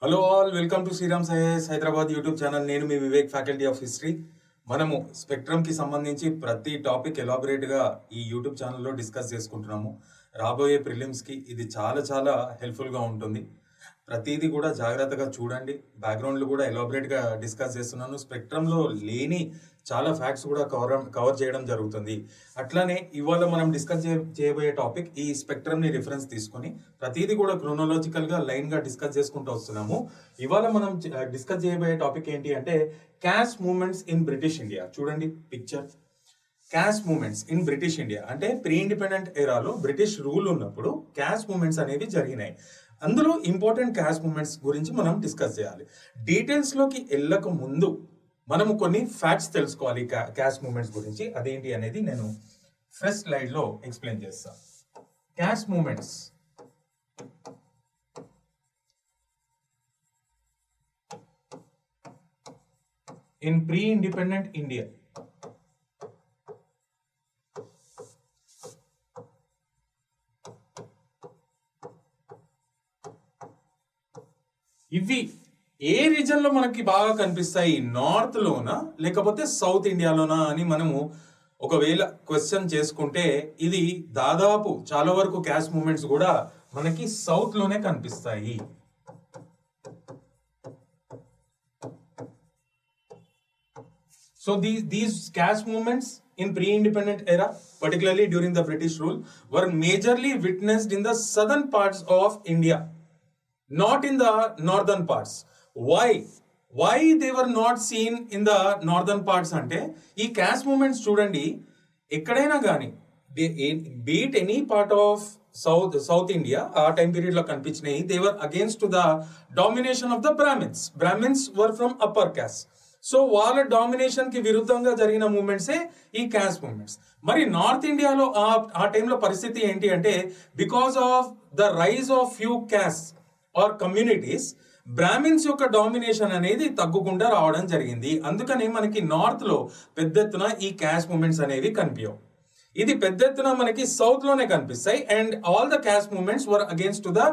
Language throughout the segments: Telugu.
Hello all, welcome to Sriram IAS Hyderabad YouTube channel. నేను మీ వివేక్, ఫ్యాకల్టీ ఆఫ్ హిస్టరీ. మనము స్పెక్ట్రమ్కి సంబంధించి ప్రతి టాపిక్ ఎలాబొరేట్గా ఈ యూట్యూబ్ ఛానల్లో డిస్కస్ చేసుకుంటున్నాము. రాబోయే ప్రిలిమ్స్కి ఇది చాలా చాలా హెల్ప్ఫుల్గా ఉంటుంది. ప్రతిదీ కూడా జాగ్రత్తగా చూడండి. బ్యాక్గ్రౌండ్లు కూడా ఎలాబొరేట్గా డిస్కస్ చేస్తున్నాను. స్పెక్ట్రమ్లో లేని చాలా ఫ్యాక్ట్స్ కూడా కవర్ చేయడం జరుగుతుంది. అట్లానే ఇవాళ మనం డిస్కస్ చేయబోయే టాపిక్ ఈ స్పెక్ట్రమ్ని రిఫరెన్స్ తీసుకొని ప్రతిదీ కూడా క్రోనలాజికల్గా లైన్గా డిస్కస్ చేసుకుంటూ వస్తున్నాము. ఇవాళ మనం డిస్కస్ చేయబోయే టాపిక్ ఏంటి అంటే caste movements in British India. చూడండి picture. Caste movements in British India అంటే ప్రీ ఇండిపెండెంట్ ఎరాలో బ్రిటిష్ రూల్ ఉన్నప్పుడు క్యాస్ట్ మూవ్మెంట్స్ అనేవి జరిగినాయి. అందులో ఇంపార్టెంట్ క్యాస్ట్ మూవ్మెంట్స్ గురించి మనం డిస్కస్ చేయాలి. డీటెయిల్స్లోకి వెళ్ళక ముందు మనము కొన్ని ఫ్యాక్ట్స్ తెలుసుకోవాలి క్యాస్ట్ మూవ్మెంట్స్ గురించి. అదేంటి అనేది నేను ఫస్ట్ స్లైడ్లో ఎక్స్ప్లెయిన్ చేస్తాను. Caste movements in pre independent India. ఇవి ఏ రీజన్ లో మనకి బాగా కనిపిస్తాయి, నార్త్ లోనా లేకపోతే సౌత్ ఇండియాలోనా అని మనము ఒకవేళ క్వశ్చన్ చేసుకుంటే ఇది దాదాపు చాలా వరకు క్యాస్ట్ మూవ్మెంట్స్ కూడా మనకి సౌత్ లోనే కనిపిస్తాయి. So these caste movements in pre-independent era, particularly during the British rule, were majorly witnessed in the southern parts of India, not in the northern parts. Why they were not seen in the northern parts అంటే ఈ caste movements చూడండి ఎక్కడైనా కానీ be it any part of south India ఆ టైం పీరియడ్ లో కనిపించినాయి. They were against to the domination of the Brahmins were from upper caste. So వాళ్ళ డామినేషన్ కి విరుద్ధంగా జరిగిన మూవ్మెంట్సే ఈ క్యాస్ట్ మూవ్మెంట్స్. మరి నార్త్ ఇండియాలో ఆ టైంలో పరిస్థితి ఏంటి అంటే because of the rise of few caste or communities Brahmins యొక్క డామినేషన్ అనేది తగ్గుకుంటూ రావడం జరిగింది. అందుకని మనకి నార్త్ లో పెద్ద ఎత్తున ఈ క్యాస్ట్ మూవ్మెంట్స్ అనేవి కనిపించవు. ఇది పెద్ద ఎత్తున మనకి సౌత్ లోనే కనిపిస్తాయి. And all the caste movements were against to the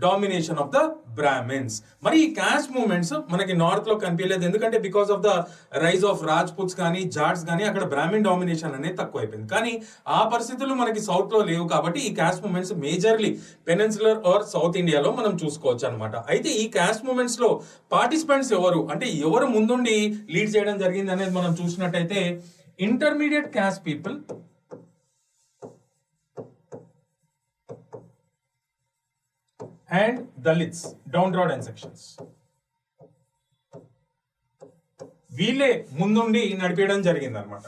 domination of the Brahmins. మరి ఈ క్యాస్ట్ మూవ్మెంట్స్ మనకి నార్త్ లో కనిపించలేదు. ఎందుకంటే because of the rise of Rajputs కానీ జాట్స్ కానీ అక్కడ బ్రాహ్మిన్ డామినేషన్ అనేది తక్కువైపోయింది. కానీ ఆ పరిస్థితులు మనకి సౌత్ లో లేవు కాబట్టి ఈ caste movements majorly peninsular or south ఇండియాలో మనం చూసుకోవచ్చు అనమాట. అయితే ఈ క్యాస్ట్ మూవ్మెంట్స్ లో పార్టిసిపెంట్స్ ఎవరు అంటే ఎవరు ముందుండి లీడ్ చేయడం జరిగింది అనేది మనం చూసినట్టయితే intermediate caste people and Dalits, downtrodden sections. వీళ్ళే ముందుండి నడిపేయడం జరిగింది అనమాట.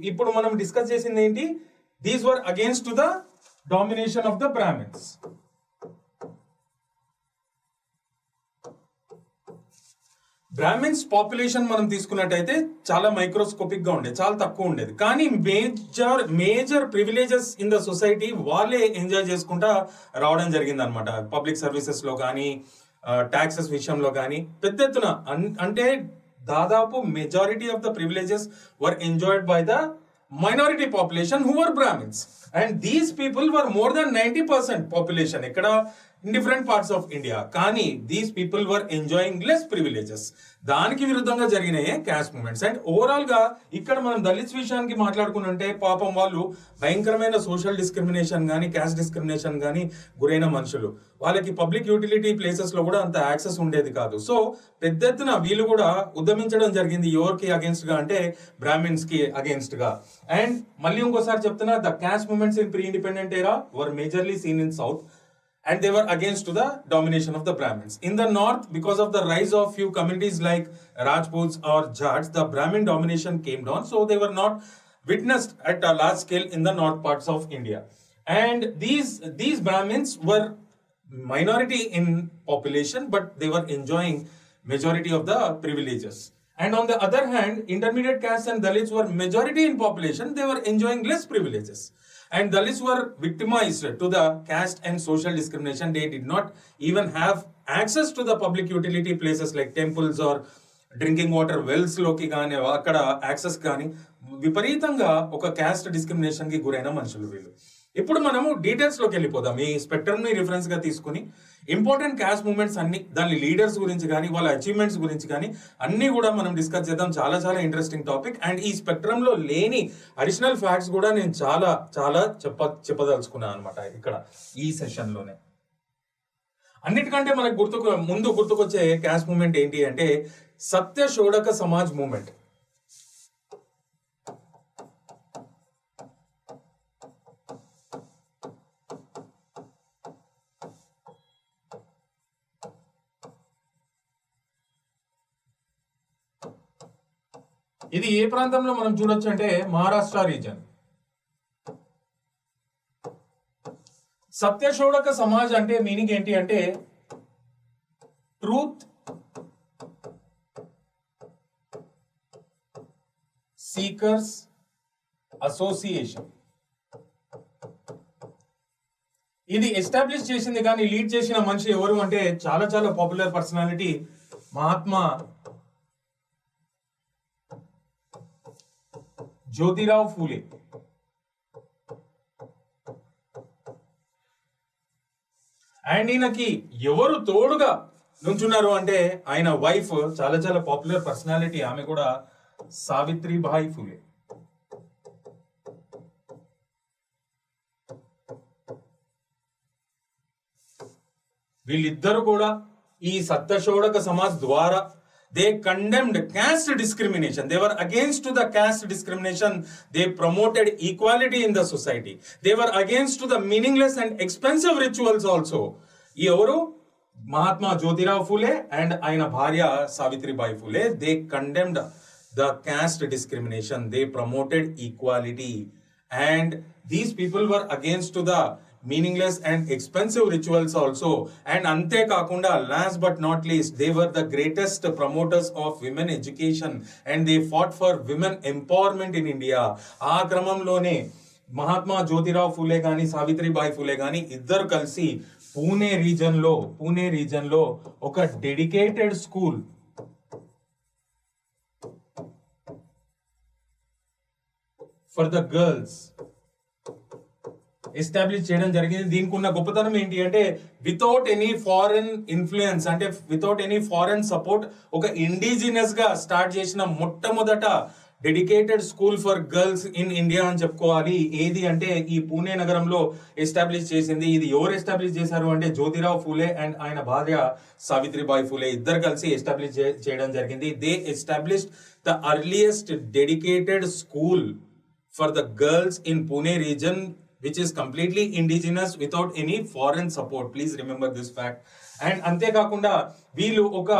ఇప్పుడు మనం డిస్కస్ చేసింది ఏంటి, these were against to the domination of the Brahmins. Brahmins population మనం తీసుకున్నట్టయితే చాలా మైక్రోస్కోపిక్ గా ఉండేది, చాలా తక్కువ ఉండేది. కానీ major privileges in the society వాళ్ళే ఎంజాయ్ చేసుకుంటా రావడం జరిగింది అనమాట. పబ్లిక్ సర్వీసెస్ లో కానీ ట్యాక్సెస్ విషయంలో కానీ పెద్ద ఎత్తున అంటే దాదాపు majority of the privileges were enjoyed by the minority population who were Brahmins, and these people were more than 90% population ikkada in different parts of India. Kani these people were enjoying less privileges. దానికి విరుద్ధంగా జరిగినాయే క్యాస్ట్ మూవ్మెంట్స్. అండ్ ఓవరాల్ గా ఇక్కడ మనం దళిత్స్ విషయానికి మాట్లాడుకుంటే పాపం వాళ్ళు భయంకరమైన సోషల్ డిస్క్రిమినేషన్ కానీ క్యాస్ట్ డిస్క్రిమినేషన్ కానీ గురైన మనుషులు. వాళ్ళకి పబ్లిక్ యూటిలిటీ ప్లేసెస్ లో కూడా అంత యాక్సెస్ ఉండేది కాదు. సో పెద్ద ఎత్తున వీళ్ళు కూడా ఉద్యమించడం జరిగింది. ఎవరికి అగేన్స్ట్ గా అంటే బ్రాహ్మిన్స్ కి అగేన్స్ట్ గా. అండ్ మళ్ళీ ఇంకోసారి చెప్తున్నా, the caste movements in pre-independent era were majorly seen in south and they were against to the domination of the Brahmins. In the north, because of the rise of few communities like Rajputs or Jats, the Brahmin domination came down, so they were not witnessed at a large scale in the north parts of India. And these Brahmins were minority in population, but they were enjoying majority of the privileges. And on the other hand, intermediate castes and Dalits were majority in population, they were enjoying less privileges. And Dalits were victimized to the caste and social discrimination. They did not even have access to the public utility places like temples or drinking water wells లోకి కానీ అక్కడ యాక్సెస్ కానీ విపరీతంగా ఒక క్యాస్ట్ డిస్క్రిమినేషన్ కి గురైన మనుషులు వీళ్ళు. ఇప్పుడు మనము డీటెయిల్స్ లోకి వెళ్ళిపోదాం. ఈ స్పెక్ట్రమ్ ని రిఫరెన్స్ గా తీసుకుని ఇంపార్టెంట్ క్యాస్ట్ మూవ్మెంట్స్ అన్ని, దాని లీడర్స్ గురించి కానీ వాళ్ళ అచీవ్మెంట్స్ గురించి కానీ అన్ని కూడా మనం డిస్కస్ చేద్దాం. చాలా చాలా ఇంట్రెస్టింగ్ టాపిక్. అండ్ ఈ స్పెక్ట్రమ్ లో లేని అడిషనల్ ఫ్యాక్ట్స్ కూడా నేను చాలా చాలా చెప్పదలుచుకున్నాను అనమాట ఇక్కడ ఈ సెషన్ లోనే. అన్నిటికంటే మనకు ముందు గుర్తుకొచ్చే క్యాస్ట్ మూవ్మెంట్ ఏంటి అంటే సత్యశోడక సమాజ్ మూవ్మెంట్. ఇది ఏ ప్రాంతంలో మనం చూడొచ్చు అంటే మహారాష్ట్ర రీజన్. సత్యశోడక సమాజ్ అంటే మీనింగ్ ఏంటి అంటే ట్రూత్ సీకర్స్ అసోసియేషన్. ఇది ఎస్టాబ్లిష్ చేసింది కానీ లీడ్ చేసిన మనిషి ఎవరు అంటే చాలా చాలా popular personality, Mahatma Jyotirao Phule. And ఈయనకి ఎవరు తోడుగా నుంచున్నారు అంటే ఆయన వైఫ్, చాలా చాలా పాపులర్ పర్సనాలిటీ, ఆమె కూడా సావిత్రిబాయి ఫూలే. వీళ్ళిద్దరు కూడా ఈ సత్యశోడక సమాజ్ ద్వారా they condemned caste discrimination. They were against to the caste discrimination. They promoted equality in the society. They were against to the meaningless and expensive rituals also. ఈ ఎవరు? మహాత్మా జ్యోతిరావు ఫూలే అండ్ ఆయన భార్య Savitribai Phule. They condemned the caste discrimination. They promoted equality. And these people were against to the meaningless and expensive rituals also. And ante kakunda, last but not least, they were the greatest promoters of women education and they fought for women empowerment in India. ఆ క్రమంలోనే మహాత్మా జ్యోతిరావు ఫూలే గాని సావిత్రిబాయి ఫూలే గాని ఇద్దరు కలిసి పూణే రీజన్ లో ఒక dedicated school for the girls establish చేయడం జరిగింది. దీనికి ఉన్న గొప్పతనం ఏంటి అంటే వితౌట్ ఎనీ ఫారెన్ ఇన్ఫ్లుయెన్స్, అంటే వితౌట్ ఎనీ ఫారెన్ సపోర్ట్, ఒక ఇండిజినస్ గా స్టార్ట్ చేసిన మొట్టమొదట dedicated school for girls in India అని చెప్పుకోవాలి. ఏది అంటే ఈ పూణే నగరంలో ఎస్టాబ్లిష్ చేసింది. ఇది ఎవరు ఎస్టాబ్లిష్ చేశారు అంటే జ్యోతిరావు ఫూలే అండ్ ఆయన భార్య సావిత్రిబాయి ఫూలే ఇద్దరు కలిసి ఎస్టాబ్లిష్ చేయడం జరిగింది. They established the earliest dedicated school for the girls in Pune reason which is completely indigenous without any foreign support. Please remember this fact. And ante kakunda veelu oka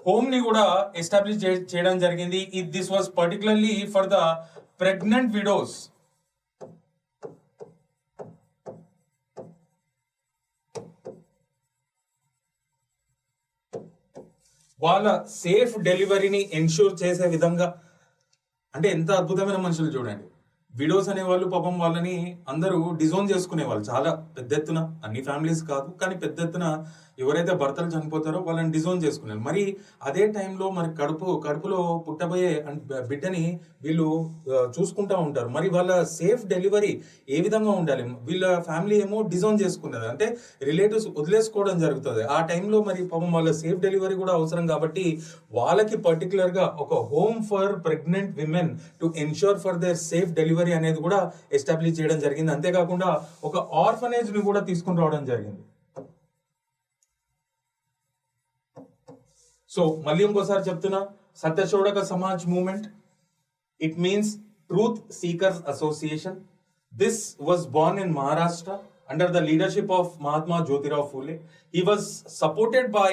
home ni kuda establish cheyadam jarigindi. This was particularly for the pregnant widows. వాళ్ళ సేఫ్ డెలివరీని ఎన్ష్యూర్ చేసే విధంగా, అంటే ఎంత అద్భుతమైన మనుషులు చూడండి. విడోస్ అనే వాళ్ళు పాపం వాళ్ళని అందరూ డిజోన్ చేసుకునే వాళ్ళు చాలా పెద్ద ఎత్తున, అన్ని ఫ్యామిలీస్ కాదు కానీ పెద్ద ఎత్తున ఎవరైతే భర్తలు చనిపోతారో వాళ్ళని డిజోన్ చేసుకున్నారు. మరి అదే టైంలో మరి కడుపులో పుట్టబోయే బిడ్డని వీళ్ళు చూసుకుంటా ఉంటారు. మరి వాళ్ళ సేఫ్ డెలివరీ ఏ విధంగా ఉండాలి? వీళ్ళ ఫ్యామిలీ ఏమో డిజోన్ చేసుకున్నది, అంటే రిలేటివ్స్ వదిలేసుకోవడం జరుగుతుంది. ఆ టైంలో మరి పాపం వాళ్ళ సేఫ్ డెలివరీ కూడా అవసరం కాబట్టి వాళ్ళకి పర్టికులర్ గా ఒక home for pregnant women to ensure for their safe delivery అనేది కూడా ఎస్టాబ్లిష్ చేయడం జరిగింది. అంతేకాకుండా ఒక ఆర్ఫనేజ్ ని కూడా తీసుకుని రావడం జరిగింది. సో మళ్ళీ ఇంకోసారి చెప్తున్నా, Satyashodhak Samaj movement, it means truth seekers association. This was born in Maharashtra under the leadership of Mahatma Jyotirao Phule. He was supported by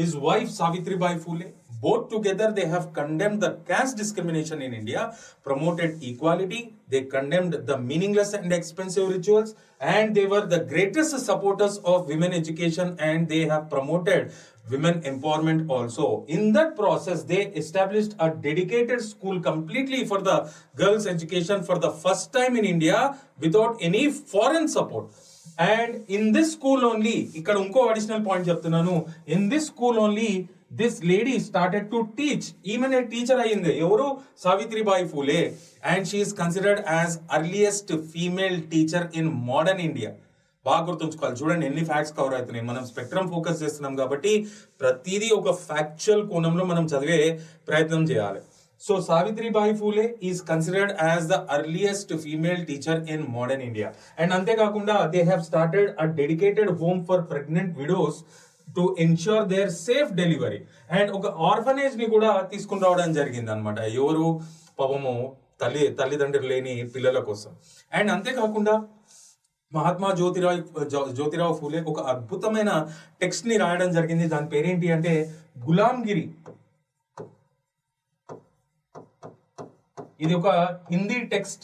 his wife Savitribai Phule. Both together they have condemned the caste discrimination in India, promoted equality, they condemned the meaningless and expensive rituals, and they were the greatest supporters of women education, and they have promoted women empowerment also. In that process, they established a dedicated school completely for the girls' education for the first time in India without any foreign support. And in this school only, ఇక్కడ ఇంకో అడిషనల్ పాయింట్ చెప్తున్నాను, in this school only this lady started to teach. ఈమెనే టీచర్ అయ్యింది. ఎవరు? Savitribai Phule. And she is considered as earliest female teacher in modern India. బాగా గుర్తుంచుకోవాలి. చూడండి ఎన్ని ఫ్యాక్ట్స్ కవర్ అవుతున్నాయి. మనం స్పెక్ట్రమ్ ఫోకస్ చేస్తున్నాం కాబట్టి ప్రతిదీ ఒక ఫ్యాక్చువల్ కోణంలో మనం చదివే ప్రయత్నం చేయాలి. So Savitribai Phule is considered as the earliest female teacher in modern India. And అంతేకాకుండా they have started a dedicated home for pregnant widows to ensure their safe delivery. And ఒక ఆర్ఫనేజ్ ని కూడా తీసుకుని రావడం జరిగింది అనమాట. ఎవరు? పాపము తల్లిదండ్రులు లేని పిల్లల కోసం. అండ్ అంతేకాకుండా మహాత్మా జ్యోతిరావు ఫూలే ఒక అద్భుతమైన టెక్స్ట్ ని రాయడం జరిగింది. దాని పేరేంటి అంటే గులాంగిరి. ఇది ఒక హిందీ టెక్స్ట్.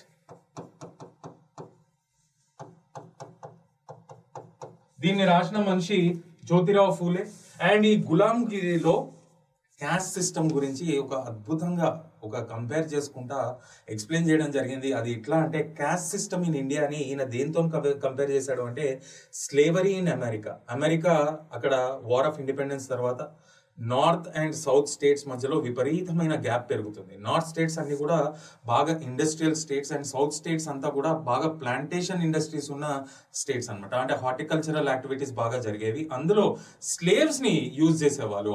దీన్ని రాసిన మనిషి జ్యోతిరావు ఫూలే. అండ్ ఈ గులాంగిరిలో క్యాస్ట్ సిస్టమ్ గురించి ఒక అద్భుతంగా ఒక కంపేర్ చేసుకుంటా ఎక్స్ప్లెయిన్ చేయడం జరిగింది. అది ఎట్లా అంటే క్యాస్ట్ సిస్టమ్ ఇన్ ఇండియా అని ఈయన దేంతో కంపేర్ చేశాడు అంటే స్లేవరీ ఇన్ అమెరికా అక్కడ వార్ ఆఫ్ ఇండిపెండెన్స్ తర్వాత నార్త్ అండ్ సౌత్ స్టేట్స్ మధ్యలో విపరీతమైన గ్యాప్ పెరుగుతుంది. నార్త్ స్టేట్స్ అన్ని కూడా బాగా industrial states and south states అంతా కూడా బాగా ప్లాంటేషన్ ఇండస్ట్రీస్ ఉన్న స్టేట్స్ అనమాట. అంటే హార్టికల్చరల్ యాక్టివిటీస్ బాగా జరిగేవి. అందులో స్లేవ్స్ ని యూజ్ చేసేవాళ్ళు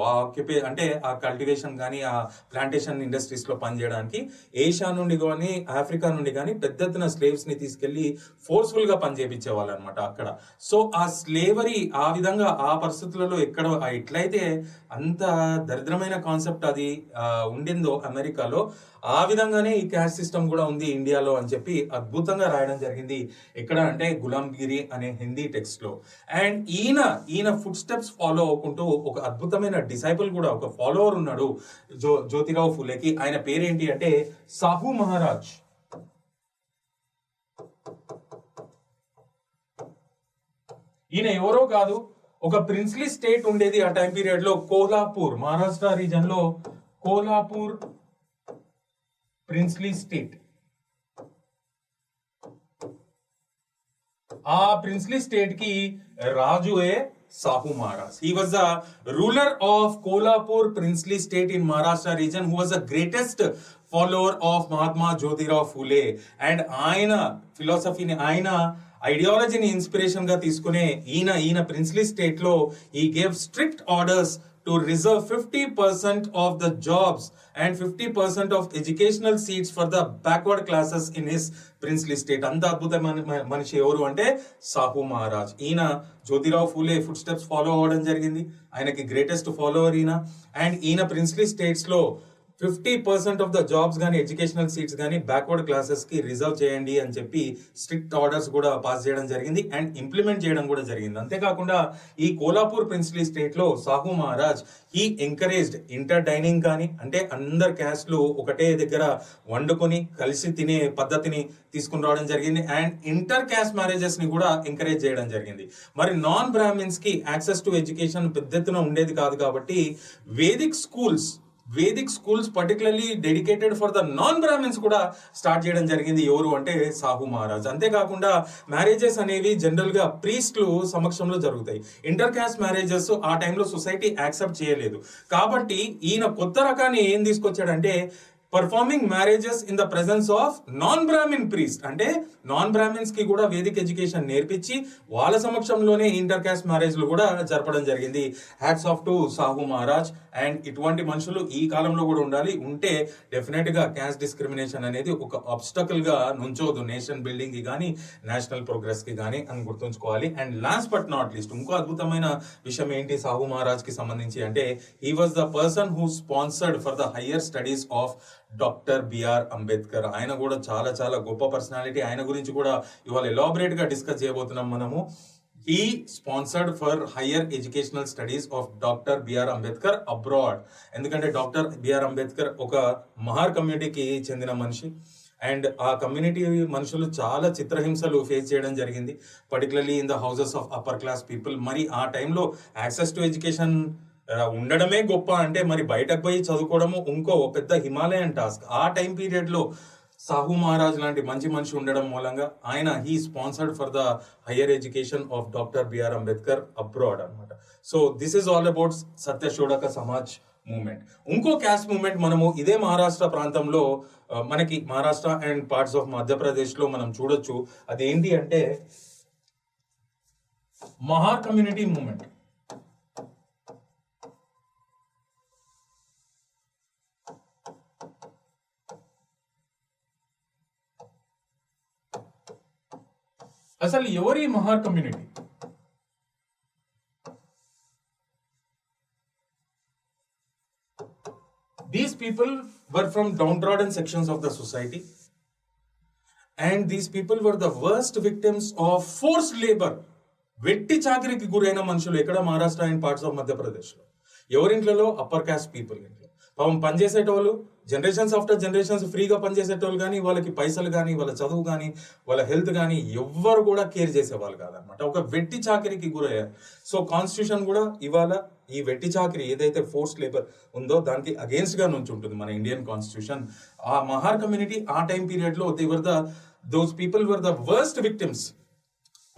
అంటే ఆ కల్టివేషన్ కానీ ఆ ప్లాంటేషన్ ఇండస్ట్రీస్ లో పనిచేయడానికి. ఏషియా నుండి కానీ ఆఫ్రికా నుండి కానీ పెద్ద ఎత్తున స్లేవ్స్ ని తీసుకెళ్లి ఫోర్స్ఫుల్ గా పనిచేయించేవాళ్ళు అనమాట అక్కడ. సో ఆ స్లేవరీ ఆ విధంగా ఆ పరిస్థితులలో ఎట్లయితే అంత దరిద్రమైన కాన్సెప్ట్ అది ఉండిందో అమెరికాలో, ఆ విధంగానే ఈ క్యాస్ట్ సిస్టమ్ కూడా ఉంది ఇండియాలో అని చెప్పి అద్భుతంగా రాయడం జరిగింది. ఎక్కడ అంటే గులాంగిరి అనే హిందీ టెక్స్ట్ లో. అండ్ ఈయన ఫుడ్ స్టెప్స్ ఫాలో అవ్వకుంటూ ఒక అద్భుతమైన డిసైపుల్ కూడా, ఒక ఫాలోవర్ ఉన్నాడు జ్యోతిరావు ఫూలేకి. ఆయన పేరేంటి అంటే సాహు మహారాజ్. ఈయన ఎవరో కాదు, ఒక ప్రిన్స్లీ స్టేట్ ఉండేది ఆ టైం పీరియడ్ లో, కోల్హాపూర్, మహారాష్ట్ర రీజన్ లో కోల్హాపూర్ ప్రిన్స్లీ స్టేట్. ఆ ప్రిన్స్లీ స్టేట్ కి రాజుయే Sahu Maharaj. He was the ruler of Kolhapur princely state in Maharashtra region, who was the greatest follower of Mahatma Jyotirao Phule. And ఆయన ఫిలాసఫీని, ఆయన ఐడియాలజీని ఇన్స్పిరేషన్ గా తీసుకునే ఈయన ప్రిన్స్లీ స్టేట్ లో ఈ gave strict orders to reserve 50% of the jobs and 50% of educational seats for the backward classes in his princely state. అంత అద్భుతమైన మనిషి ఎవరు అంటే సాహు మహారాజ్. ఈయన Jyotirao Phule food steps follow అవ్వడం జరిగింది. ఆయనకి గ్రేటెస్ట్ ఫాలోవర్ ఈయన. అండ్ ఈయన ప్రిన్స్లీ స్టేట్స్ లో 50% ఆఫ్ ద జాబ్స్ కానీ ఎడ్యుకేషనల్ సీట్స్ కానీ బ్యాక్వర్డ్ క్లాసెస్ కి రిజర్వ్ చేయండి అని చెప్పి స్ట్రిక్ట్ ఆర్డర్స్ కూడా పాస్ చేయడం జరిగింది అండ్ ఇంప్లిమెంట్ చేయడం కూడా జరిగింది. అంతేకాకుండా ఈ కోల్హాపూర్ ప్రిన్స్లీ స్టేట్ లో సాహు మహారాజ్ ఈ ఎంకరేజ్డ్ ఇంటర్ డైనింగ్ కానీ, అంటే అందరు క్యాస్ట్లు ఒకటే దగ్గర వండుకొని కలిసి తినే పద్ధతిని తీసుకుని రావడం జరిగింది. అండ్ ఇంటర్ క్యాస్ట్ మ్యారేజెస్ ని కూడా ఎంకరేజ్ చేయడం జరిగింది. మరి నాన్ బ్రాహ్మిన్స్ కి యాక్సెస్ టు ఎడ్యుకేషన్ పెద్ద ఎత్తున ఉండేది కాదు కాబట్టి Vedic schools particularly dedicated for the non Brahmins కూడా స్టార్ట్ చేయడం జరిగింది. ఎవరు అంటే సాహు మహారాజ్. అంతేకాకుండా మ్యారేజెస్ అనేవి జనరల్ గా ప్రీస్ట్లు సమక్షంలో జరుగుతాయి. ఇంటర్ క్యాస్ట్ మ్యారేజెస్ ఆ టైంలో సొసైటీ యాక్సెప్ట్ చేయలేదు. కాబట్టి ఈయన కొత్త రకాన్ని ఏం తీసుకొచ్చాడంటే performing marriages in the presence of non Brahmin priest. అంటే నాన్ బ్రాహ్మిన్స్ కి కూడా వేదిక్ ఎడ్యుకేషన్ నేర్పించి వాళ్ళ సమక్షంలోనే ఇంటర్ క్యాస్ట్ మ్యారేజ్లు కూడా జరపడం జరిగింది. Hats off to Sahu Maharaj. And ఇటువంటి మనుషులు ఈ కాలంలో కూడా ఉండాలి. ఉంటే డెఫినెట్ గా క్యాస్ట్ డిస్క్రిమినేషన్ అనేది ఒక ఆబ్స్టకల్ గా నుంచోదు నేషన్ బిల్డింగ్ కి కానీ నేషనల్ ప్రోగ్రెస్ కి కానీ అని గుర్తుంచుకోవాలి. And last but not least ఇంకో అద్భుతమైన విషయం ఏంటి సాహు మహారాజ్ కి సంబంధించి అంటే he was the person who sponsored for the higher studies of doctor BR Ambedkar. ఆయన కూడా చాలా చాలా గొప్ప పర్సనాలిటీ. ఆయన గురించి కూడా ఇవాళ ఎలాబరేట్ గా డిస్కస్ చేయబోతున్నాం మనము. He sponsored for higher educational studies of doctor BR Ambedkar abroad. ఎందుకంటే డాక్టర్ బిఆర్ అంబేద్కర్ ఒక మహార్ కమ్యూనిటీకి చెందిన మనిషి. అండ్ ఆ కమ్యూనిటీ మనుషులు చాలా చిత్రహింసలు ఫేస్ చేయడం జరిగింది, particularly in the houses of upper class people. మరి ఆ టైంలో యాక్సెస్ టు ఎడ్యుకేషన్ ఉండడమే గొప్ప అంటే మరి బయటకు పోయి చదువుకోవడము ఇంకో పెద్ద హిమాలయన్ టాస్క్. ఆ టైం పీరియడ్ లో సాహు మహారాజ్ లాంటి మంచి మనిషి ఉండడం మూలంగా ఆయన he sponsored for the higher education of doctor BR Ambedkar abroad అనమాట. So this is all about Satyashodhak Samaj movement. ఇంకో క్యాస్ట్ మూవ్మెంట్ మనము ఇదే మహారాష్ట్ర ప్రాంతంలో మనకి Maharashtra and parts of Madhya Pradesh లో మనం చూడొచ్చు. అదేంటి అంటే మహార్ కమ్యూనిటీ మూవ్మెంట్. అసలు ఎవరి Mahar community? These people were from downtrodden sections of the society, and these people were the worst victims of forced labor. వెట్టి చాకరికి గురైన మనుషులు ఎక్కడ? మహారాష్ట్ర అండ్ పార్ట్స్ ఆఫ్ మధ్యప్రదేశ్లో. ఎవరింట్లో? అప్పర్ కాస్ట్ పీపుల్ ఇంట్లో. పాపం పనిచేసేటోళ్ళు జనరేషన్స్ ఆఫ్టర్ జనరేషన్స్ ఫ్రీగా పనిచేసేటోళ్ళు కానీ, వాళ్ళకి పైసలు కానీ, వాళ్ళ చదువు కానీ, వాళ్ళ హెల్త్ కానీ ఎవ్వరు కూడా కేర్ చేసేవాళ్ళు కాదనమాట. ఒక వెట్టి చాకరికి గురయ్యారు. సో కాన్స్టిట్యూషన్ కూడా ఇవాళ ఈ వెట్టి చాకరీ ఏదైతే ఫోర్స్డ్ లేబర్ ఉందో దానికి అగేన్స్ట్ గా నుంచి ఉంటుంది మన ఇండియన్ కాన్స్టిట్యూషన్. ఆ మహార్ కమ్యూనిటీ ఆ టైం పీరియడ్ లో those people were the worst victims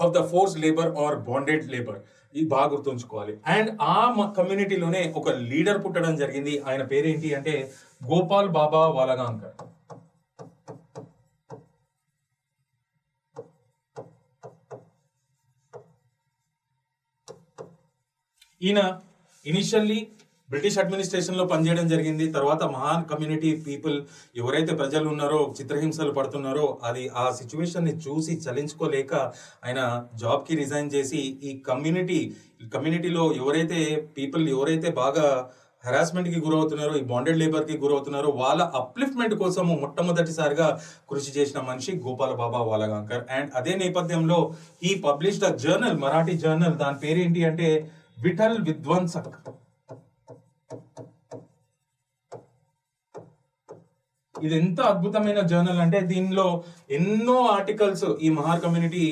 of the forced labour or bonded labour. ఇది బాగా గుర్తుంచుకోవాలి. అండ్ ఆ కమ్యూనిటీలోనే ఒక లీడర్ పుట్టడం జరిగింది. ఆయన పేరేంటి అంటే గోపాల్ బాబా వాలగాంకర్. ఈయన ఇనిషియల్లీ బ్రిటిష్ అడ్మినిస్ట్రేషన్ లో పనిచేయడం జరిగింది. తర్వాత మహాన్ కమ్యూనిటీ పీపుల్ ఎవరైతే ప్రజలు ఉన్నారో, చిత్రహింసలు పడుతున్నారో, ఆ సిచ్యువేషన్ ని చూసి చలించుకోలేక ఆయన జాబ్ కి రిజైన్ చేసి ఈ కమ్యూనిటీలో ఎవరైతే బాగా హెరాస్మెంట్ కి గురవుతున్నారో, ఈ బాండెడ్ లేబర్ కి గురవుతున్నారో వాళ్ళ అప్లిఫ్ట్మెంట్ కోసము మొట్టమొదటిసారిగా కృషి చేసిన మనిషి గోపాల్ బాబా వాలగాంకర్. అండ్ అదే నేపథ్యంలో ఈ పబ్లిష్డ్ జర్నల్, మరాఠీ జర్నల్, దాని పేరేంటి అంటే విఠల్ విధ్వంసక్. ఇది ఎంత అద్భుతమైన జర్నల్ అంటే దీనిలో ఎన్నో ఆర్టికల్స్ ఈ మహార్ కమ్యూనిటీ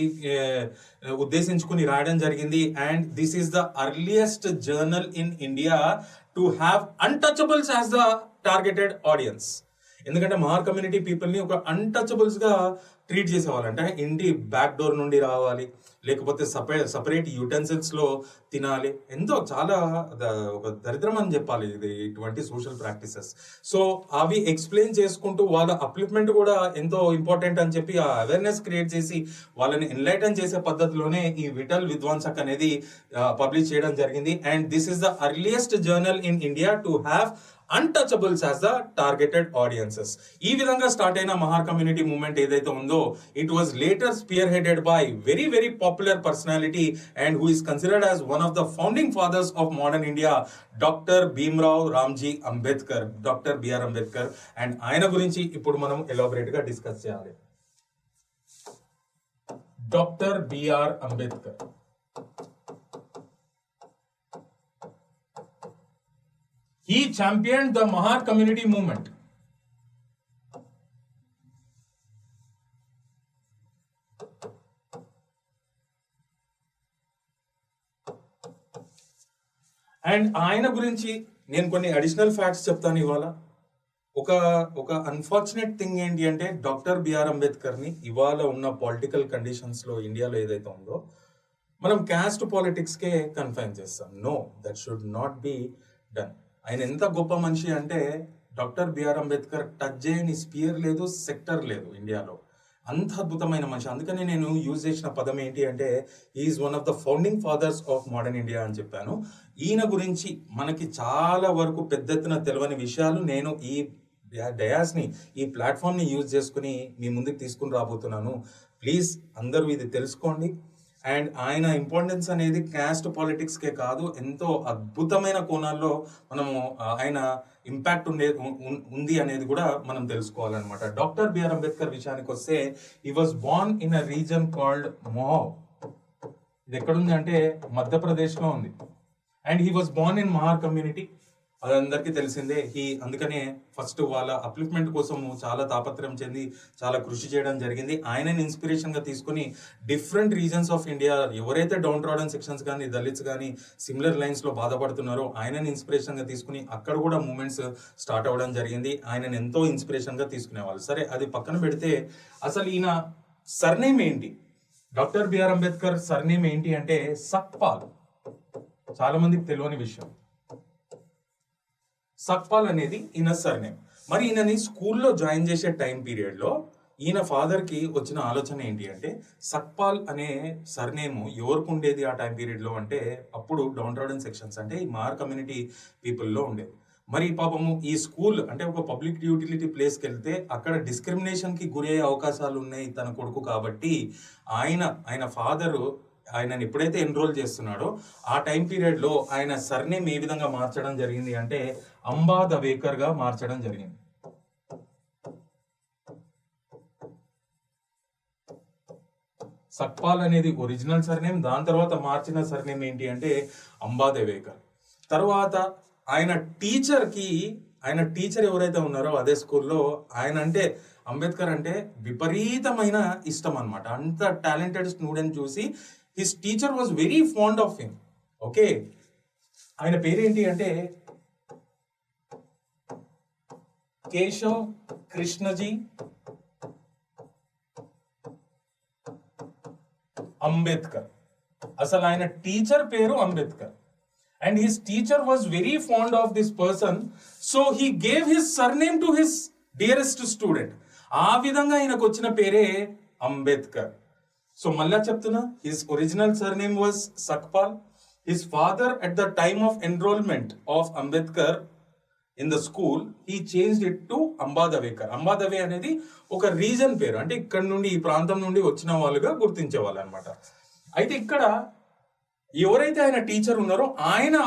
ఉద్దేశించుకుని రాయడం జరిగింది. And this is the earliest journal in India to have untouchables as the targeted audience. ఎందుకంటే మహార్ కమ్యూనిటీ పీపుల్ని ఒక అన్టచబుల్స్ గా ట్రీట్ చేసేవాళ్ళంటే ఇంటి బ్యాక్ డోర్ నుండి రావాలి, లేకపోతే సపరేట్ యూటెన్సిల్స్ లో తినాలి. ఎంతో చాలా ఒక దరిద్రం అని చెప్పాలి ఇది, ఇటువంటి సోషల్ ప్రాక్టీసెస్. సో అవి ఎక్స్ప్లెయిన్ చేసుకుంటూ వాళ్ళ అప్లిఫ్ట్మెంట్ కూడా ఎంతో ఇంపార్టెంట్ అని చెప్పి ఆ అవేర్నెస్ క్రియేట్ చేసి వాళ్ళని ఎన్లైటన్ చేసే పద్ధతిలోనే ఈ విఠల్ విధ్వంసక్ అనేది పబ్లిష్ చేయడం జరిగింది. And this is the earliest journal in India to have untouchables as the targeted audiences. ఈ విధంగా స్టార్ట్ అయిన మహార్ కమ్యూనిటీ మూవ్మెంట్ ఏదైతే ఉందో, it was later spearheaded by very very popular personality and who is considered as one of the founding fathers of modern India, doctor Bhimrao Ramji Ambedkar, doctor BR Ambedkar. And ఆయన గురించి ఇప్పుడు మనం ఎలాబరేట్ గా డిస్కస్ చేయాలి. Doctor BR Ambedkar he championed the Mahar community movement. And ఆయన గురించి నేను కొన్ని అడిషనల్ ఫ్యాక్ట్స్ చెప్తాను ఇవాళ. ఒక అన్ఫార్చునేట్ థింగ్ ఏంటి అంటే డాక్టర్ బిఆర్ అంబేద్కర్ ని ఇవాళ ఉన్న పొలిటికల్ కండిషన్స్ లో ఇండియాలో ఏదైతే ఉందో మనం క్యాస్ట్ పాలిటిక్స్ కే కన్ఫైన్ చేస్తాం. No, that should not be done. ఆయన ఎంత గొప్ప మనిషి అంటే డాక్టర్ బిఆర్ అంబేద్కర్ టచ్ చేయని స్పియర్ లేదు, సెక్టర్ లేదు ఇండియాలో. అంత అద్భుతమైన మనిషి. అందుకని నేను యూజ్ చేసిన పదం ఏంటి అంటే is one of the founding fathers of modern India అని చెప్పాను. ఈయన గురించి మనకి చాలా వరకు పెద్ద ఎత్తున తెలియని విషయాలు నేను ఈ డయాస్ ని, ఈ ప్లాట్ఫామ్ ని యూజ్ చేసుకుని మీ ముందుకు తీసుకుని రాబోతున్నాను. ప్లీజ్ అందరూ ఇది తెలుసుకోండి. అండ్ ఆయన ఇంపార్టెన్స్ అనేది క్యాస్ట్ పాలిటిక్స్ కే కాదు, ఎంతో అద్భుతమైన కోణాల్లో మనము ఆయన ఇంపాక్ట్ ఉంది అనేది కూడా మనం తెలుసుకోవాలన్నమాట. డాక్టర్ బిఆర్ అంబేద్కర్ విషయానికి వస్తే, he was born in a region called Mhow. ఇది ఎక్కడుంది అంటే మధ్యప్రదేశ్ లో ఉంది. And he was born in Mahar community. అదందరికీ తెలిసిందే. అందుకనే ఫస్ట్ వాళ్ళ అప్లిఫ్ట్మెంట్ కోసము చాలా తాపత్రయం చెంది చాలా కృషి చేయడం జరిగింది. ఆయనని ఇన్స్పిరేషన్గా తీసుకుని డిఫరెంట్ రీజన్స్ ఆఫ్ ఇండియా ఎవరైతే డౌన్ ట్రాడన్ సెక్షన్స్ కానీ దళిత్స్ కానీ సిమిలర్ లైన్స్లో బాధపడుతున్నారో ఆయనని ఇన్స్పిరేషన్గా తీసుకుని అక్కడ కూడా మూమెంట్స్ స్టార్ట్ అవ్వడం జరిగింది. ఆయనని ఎంతో ఇన్స్పిరేషన్గా తీసుకునేవాళ్ళు. సరే, అది పక్కన పెడితే అసలు ఈయన సర్నేమ్ ఏంటి? డాక్టర్ బిఆర్ అంబేద్కర్ సర్నేమ్ ఏంటి అంటే సక్పాల్. చాలా మందికి తెలియని విషయం. సక్పాల్ అనేది ఈయన సర్నేమ్. మరి ఈయనని స్కూల్లో జాయిన్ చేసే టైం పీరియడ్లో ఈయన ఫాదర్కి వచ్చిన ఆలోచన ఏంటి అంటే సక్పాల్ అనే సర్నేమ్ ఎవరికి ఉండేది ఆ టైం పీరియడ్లో అంటే అప్పుడు డౌన్ ట్రాడన్ సెక్షన్స్ అంటే ఈ మార్ కమ్యూనిటీ పీపుల్లో ఉండేది. మరి పాపము ఈ స్కూల్ అంటే ఒక పబ్లిక్ యూటిలిటీ ప్లేస్కి వెళ్తే అక్కడ డిస్క్రిమినేషన్కి గురయ్యే అవకాశాలు ఉన్నాయి తన కొడుకు. కాబట్టి ఆయన ఫాదరు ఆయనని ఎప్పుడైతే ఎన్రోల్ చేస్తున్నాడో ఆ టైం పీరియడ్లో ఆయన సర్నేమ్ ఏ విధంగా మార్చడం జరిగింది అంటే అంబాదవేకర్గా మార్చడం జరిగింది. సక్పాల్ అనేది ఒరిజినల్ సర్నేమ్. దాని తర్వాత మార్చిన సర్నేమ్ ఏంటి అంటే అంబాదవేకర్. తర్వాత ఆయన టీచర్ ఎవరైతే ఉన్నారో అదే స్కూల్లో ఆయన అంటే అంబేద్కర్ అంటే విపరీతమైన ఇష్టం అనమాట. అంత టాలెంటెడ్ స్టూడెంట్ చూసి his teacher was very fond of him. Okay, ఆయన పేరేంటి అంటే కేశవ్ కృష్ణజీ అంబేద్కర్. అసలు ఆయన టీచర్ పేరు Ambedkar. And his teacher was very fond of this person, so he gave his surname to his dearest student. ఆ విధంగా ఆయనకు వచ్చిన పేరే అంబేద్కర్. సో మళ్ళా చెప్తున్నా, his original surname was Sakpal. His father at the time of enrolment of Ambedkar in the school he changed it to Ambadawekar. Ambadawe అనేది ఒక రీజన్ పేరు, అంటే ఇక్కడ నుండి ఈ ప్రాంతం నుండి వచ్చిన వాళ్ళుగా గుర్తించే వాళ్ళు అనమాట. అయితే ఇక్కడ ఎవరైతే ఆయన టీచర్ ఉన్నారో ఆయన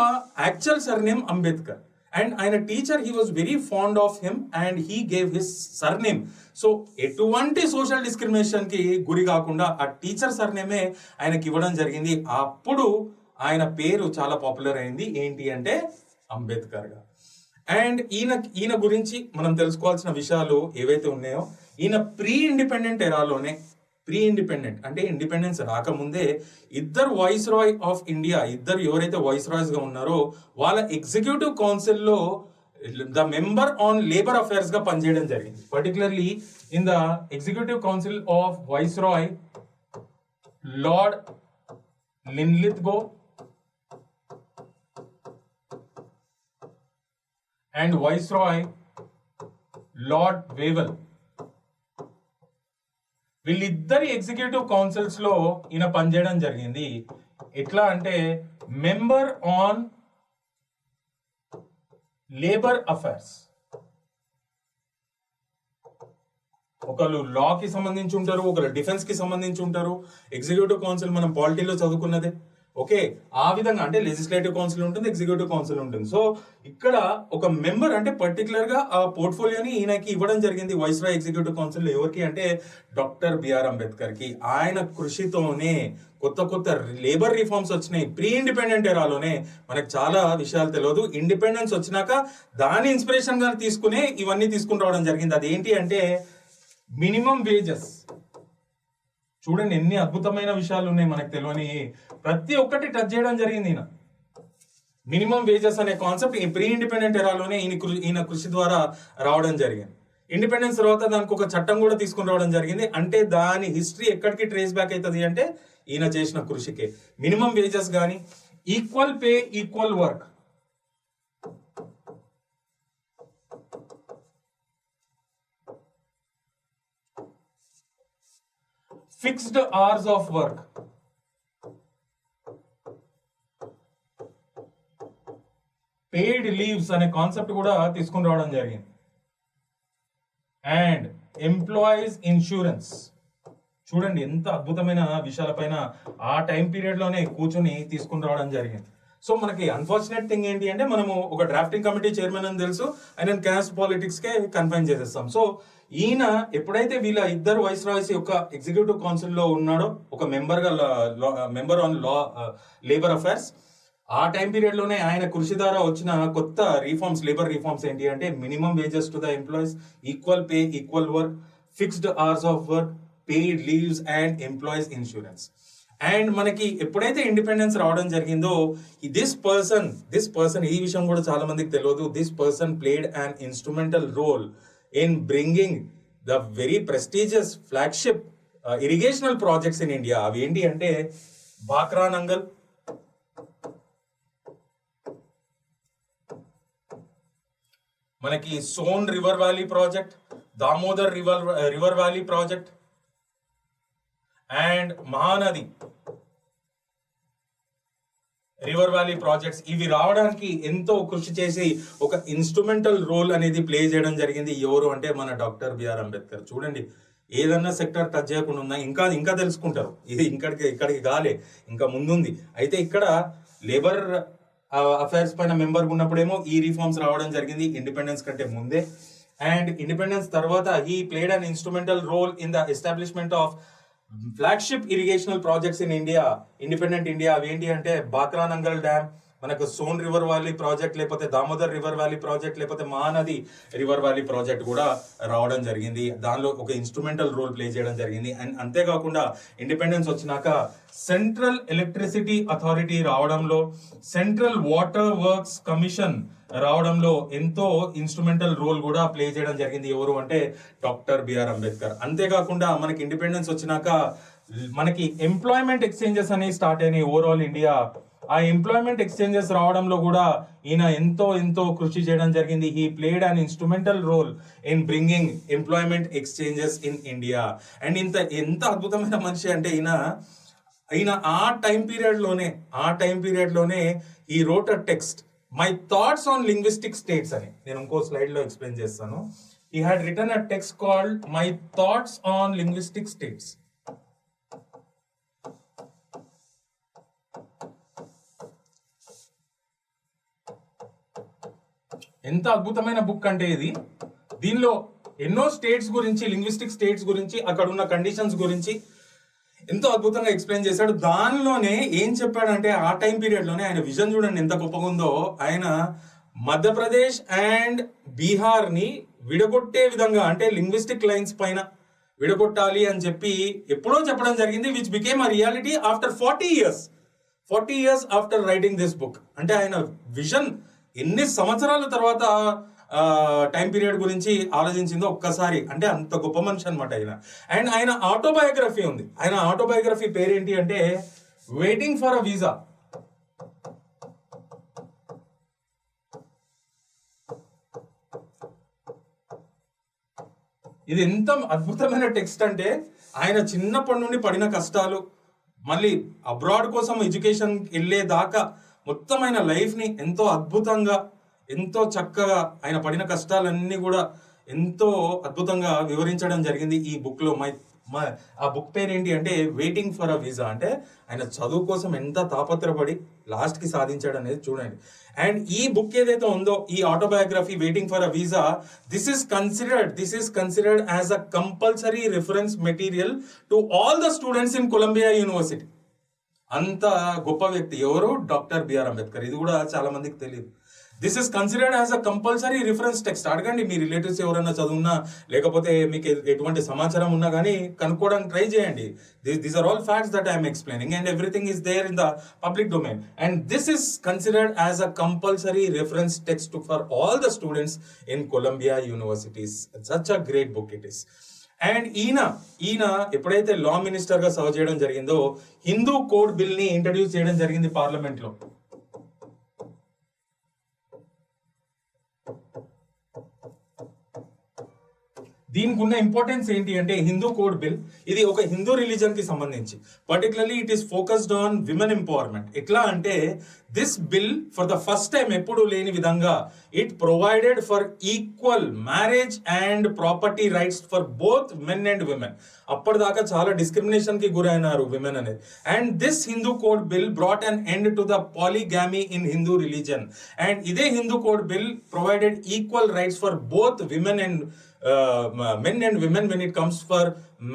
యాక్చువల్ సర్నేమ్ అంబేద్కర్. అండ్ ఆయన teacher he was very fond of him and he gave his surname. So ఎటువంటి సోషల్ డిస్క్రిమినేషన్ కి గురి కాకుండా ఆ టీచర్ సర్నేమే ఆయనకి ఇవ్వడం జరిగింది. అప్పుడు ఆయన పేరు చాలా పాపులర్ అయింది, ఏంటి అంటే అంబేద్కర్ గా. అండ్ ఈయన గురించి మనం తెలుసుకోవాల్సిన విషయాలు ఏవైతే ఉన్నాయో, ఈయన ప్రీ ఇండిపెండెంట్ అంటే ఇండిపెండెన్స్ రాకముందే ఇద్దరు వాయిస్ రాయ్ ఆఫ్ ఇండియా, ఎవరైతే వాయిస్ రాయ్స్ గా ఉన్నారో వాళ్ళ ఎగ్జిక్యూటివ్ కౌన్సిల్లో the member on labour affairs గా పనిచేయడం జరిగింది. Particularly in the executive council of viceroy lord Linlithgow and viceroy lord Wavell, వీళ్ళిద్దరి ఎగ్జిక్యూటివ్ కౌన్సిల్స్ లో ఈయన పనిచేయడం జరిగింది. ఎట్లా అంటే మెంబర్ ఆన్ లేబర్ అఫైర్స్. ఒకళ్ళు లాకి సంబంధించి ఉంటారు, ఒకళ్ళు డిఫెన్స్ కి సంబంధించి ఉంటారు. ఎగ్జిక్యూటివ్ కౌన్సిల్ మనం పాలిటీలో చదువుకున్నదే. ఓకే, ఆ విధంగా అంటే లెజిస్లేటివ్ కౌన్సిల్ ఉంటుంది, ఎగ్జిక్యూటివ్ కౌన్సిల్ ఉంటుంది. సో ఇక్కడ ఒక మెంబర్ అంటే పర్టికులర్ గా ఆ పోర్ట్ఫోలియోని ఈయనకి ఇవ్వడం జరిగింది వైస్రాయ్ ఎగ్జిక్యూటివ్ కౌన్సిల్. ఎవరికి అంటే డాక్టర్ బిఆర్ అంబేద్కర్ కి. ఆయన కృషితోనే కొత్త లేబర్ రిఫార్మ్స్ వచ్చినాయి. ప్రీ ఇండిపెండెంట్ ఎరాలోనే మనకు చాలా విషయాలు తెలియదు. ఇండిపెండెన్స్ వచ్చినాక దాని ఇన్స్పిరేషన్ గా తీసుకునే ఇవన్నీ తీసుకుని రావడం జరిగింది. అదేంటి అంటే మినిమం వేజెస్. చూడండి ఎన్ని అద్భుతమైన విషయాలు ఉన్నాయి మనకు తెలియని, ప్రతి ఒక్కటి టచ్ చేయడం జరిగింది ఈయన. మినిమం వేజెస్ అనే కాన్సెప్ట్ ఈ ప్రీ ఇండిపెండెంట్ ఎరాలోనే ఈయన కృషి ద్వారా రావడం జరిగింది. ఇండిపెండెన్స్ తర్వాత దానికి ఒక చట్టం కూడా తీసుకుని రావడం జరిగింది. అంటే దాని హిస్టరీ ఎక్కడికి ట్రేస్ బ్యాక్ అవుతుంది అంటే ఈయన చేసిన కృషికే. మినిమం వేజెస్ కానీ, equal pay equal work, fixed hours of work, paid leaves అనే కాన్సెప్ట్ కూడా తీసుకుని రావడం జరిగింది. And employees insurance. చూడండి ఎంత అద్భుతమైన విషయాలపైన ఆ టైం పీరియడ్ లోనే కూర్చొని తీసుకుని రావడం జరిగింది. సో మనకి అన్ఫార్చునేట్ థింగ్ ఏంటి అంటే మనము ఒక డ్రాఫ్టింగ్ కమిటీ చైర్మన్ అని తెలుసు, ఆయన క్యాస్ట్ పాలిటిక్స్ కే కన్ఫైన్ చేసేస్తాం. సో ఈయన ఎప్పుడైతే వీళ్ళ ఇద్దరు వైస్ రాయ్స్ యొక్క ఎగ్జిక్యూటివ్ కౌన్సిల్ లో ఉన్నాడో, ఒక మెంబర్ ఆన్ లేబర్ అఫైర్స్, ఆ టైం పీరియడ్ లోనే ఆయన కృషి ద్వారా వచ్చిన కొత్త రిఫార్మ్స్, లేబర్ రిఫార్మ్స్ ఏంటి అంటే minimum wages to the employees, equal pay, equal work, fixed hours of work, paid leaves and employees insurance. And మనకి ఎప్పుడైతే ఇండిపెండెన్స్ రావడం జరిగిందో దిస్ పర్సన్ ఈ విషయం కూడా చాలా మందికి తెలియదు, this person played an instrumental role in bringing the very prestigious flagship irrigational projects in India. అవి ఏంటి అంటే బాక్రా నంగల్, మనకి Son river valley project, Damodar river valley project and Mahanadi river valley projects. ఇవి రావడానికి ఎంతో కృషి చేసి ఒక ఇన్స్ట్రుమెంటల్ రోల్ అనేది ప్లే చేయడం జరిగింది. ఎవరు అంటే మన డాక్టర్ బిఆర్ అంబేద్కర్. చూడండి, ఏదన్నా సెక్టర్ టచ్ చేయకుండా ఉన్నా ఇంకా తెలుసుకుంటారు. ఇది ఇక్కడికి కాలే, ఇంకా ముందుంది. అయితే ఇక్కడ లేబర్ అఫైర్స్ పైన మెంబర్ ఉన్నప్పుడేమో ఈ రిఫార్మ్స్ రావడం జరిగింది ఇండిపెండెన్స్ కంటే ముందే. అండ్ ఇండిపెండెన్స్ తర్వాత he played an instrumental role in the establishment of flagship irrigational projects in India, independent India. అవి ఏంటి అంటే బాక్రా నంగల్ డ్యామ్, మనకు సోన్ రివర్ వ్యాలీ ప్రాజెక్ట్, లేకపోతే దామోదర్ రివర్ వ్యాలీ ప్రాజెక్ట్, లేకపోతే మహానది రివర్ వ్యాలీ ప్రాజెక్ట్ కూడా రావడం జరిగింది. దానిలో ఒక ఇన్స్ట్రుమెంటల్ రోల్ ప్లే చేయడం జరిగింది. అండ్ అంతేకాకుండా ఇండిపెండెన్స్ వచ్చినాక సెంట్రల్ ఎలక్ట్రిసిటీ అథారిటీ రావడంలో, సెంట్రల్ వాటర్ వర్క్స్ కమిషన్ రావడంలో ఎంతో ఇన్స్ట్రుమెంటల్ రోల్ కూడా ప్లే చేయడం జరిగింది. ఎవరు అంటే డాక్టర్ బిఆర్ అంబేద్కర్. అంతేకాకుండా మనకి ఇండిపెండెన్స్ వచ్చినాక మనకి ఎంప్లాయ్మెంట్ ఎక్స్చేంజెస్ అనేవి స్టార్ట్ అయినాయి ఓవరాల్ ఇండియా. ఆ ఎంప్లాయ్మెంట్ ఎక్స్చేంజెస్ రావడంలో కూడా ఈయన ఎంతో కృషి చేయడం జరిగింది. He played an instrumental role in bringing employment exchanges in India. And ఎంత అద్భుతమైన మనిషి అంటే ఈయన ఆ టైం పీరియడ్ లోనే ఈ wrote a text, my thoughts on linguistic states అని. నేను ఇంకో స్లైడ్ లో ఎక్స్ప్లెయిన్ చేస్తాను. He had written a text called my thoughts on linguistic states. ఎంత అద్భుతమైన బుక్ అంటే ఇది. దీనిలో ఎన్నో స్టేట్స్ గురించి, లింగ్విస్టిక్ స్టేట్స్ గురించి, అక్కడ ఉన్న కండిషన్స్ గురించి ఎంతో అద్భుతంగా ఎక్స్ప్లెయిన్ చేశాడు. దానిలోనే ఏం చెప్పాడంటే ఆ టైం పీరియడ్ లోనే ఆయన విజన్ చూడండి ఎంత గొప్పగా ఉందో. ఆయన మధ్యప్రదేశ్ అండ్ బీహార్ ని విడగొట్టే విధంగా, అంటే లింగ్విస్టిక్ లైన్స్ పైన విడగొట్టాలి అని చెప్పి ఎప్పుడో చెప్పడం జరిగింది. Which became a reality after 40 years after writing this book. అంటే ఆయన విజన్ ఎన్ని సంవత్సరాల తర్వాత టైం పీరియడ్ గురించి ఆలోచించిందో ఒక్కసారి. అంటే అంత గొప్ప మనిషి అనమాట ఆయన. అండ్ ఆయన ఆటోబయోగ్రఫీ ఉంది. ఆయన ఆటోబయోగ్రఫీ పేరేంటి అంటే వెయిటింగ్ ఫర్ అ వీసా. ఇది ఎంత అద్భుతమైన టెక్స్ట్ అంటే ఆయన చిన్నప్పటి నుండి పడిన కష్టాలు, మళ్ళీ అబ్రాడ్ కోసం ఎడ్యుకేషన్ వెళ్ళేదాకా మొత్తం ఆయన లైఫ్ ని ఎంతో అద్భుతంగా, ఎంతో చక్కగా ఆయన పడిన కష్టాలన్నీ కూడా ఎంతో అద్భుతంగా వివరించడం జరిగింది ఈ బుక్ లో. ఆ బుక్ పేరు ఏంటి అంటే వెయిటింగ్ ఫర్ అ వీసా. అంటే ఆయన చదువు కోసం ఎంత తాపత్రపడి లాస్ట్ కి సాధించాడు అనేది చూడండి. అండ్ ఈ బుక్ ఏదైతే ఉందో, ఈ autobiography waiting for a visa, this is considered as a compulsory reference material to all the students in Columbia university. అంత గొప్ప వ్యక్తి ఎవరు? Doctor BR Ambedkar. ఇది కూడా చాలా మందికి తెలియదు. This is considered as a compulsory reference text. అడగండి మీ రిలేటివ్స్ ఎవరైనా చదువున్నా, లేకపోతే మీకు ఎటువంటి సమాచారం ఉన్నా కానీ కనుక్కోవడానికి ట్రై చేయండి. These are all facts that I'm explaining and everything is there in the public domain. And this is considered as a compulsory reference text for all the students in Columbia universities. Such a great book it is. And ఈయన ఎప్పుడైతే లా మినిస్టర్ గా సర్వ్ చేయడం జరిగిందో, హిందూ కోడ్ బిల్ ని ఇంట్రడ్యూస్ చేయడం జరిగింది పార్లమెంట్ లో. దీనికి ఉన్న ఇంపార్టెన్స్ ఏంటి అంటే హిందూ కోడ్ బిల్, ఇది ఒక హిందూ రిలీజన్ కి సంబంధించి, particularly it is focused on women empowerment. ఎట్లా అంటే this bill for the first time ఎప్పుడు లేని విధంగా it provided for equal marriage and property rights for both men and women. అప్పటిదాకా చాలా డిస్క్రిమినేషన్ కి గురైనారు విమెన్ అనేది. And this Hindu code bill brought an end to the polygamy in Hindu religion. And ఇదే Hindu code bill provided equal rights for both women and men and women when it comes for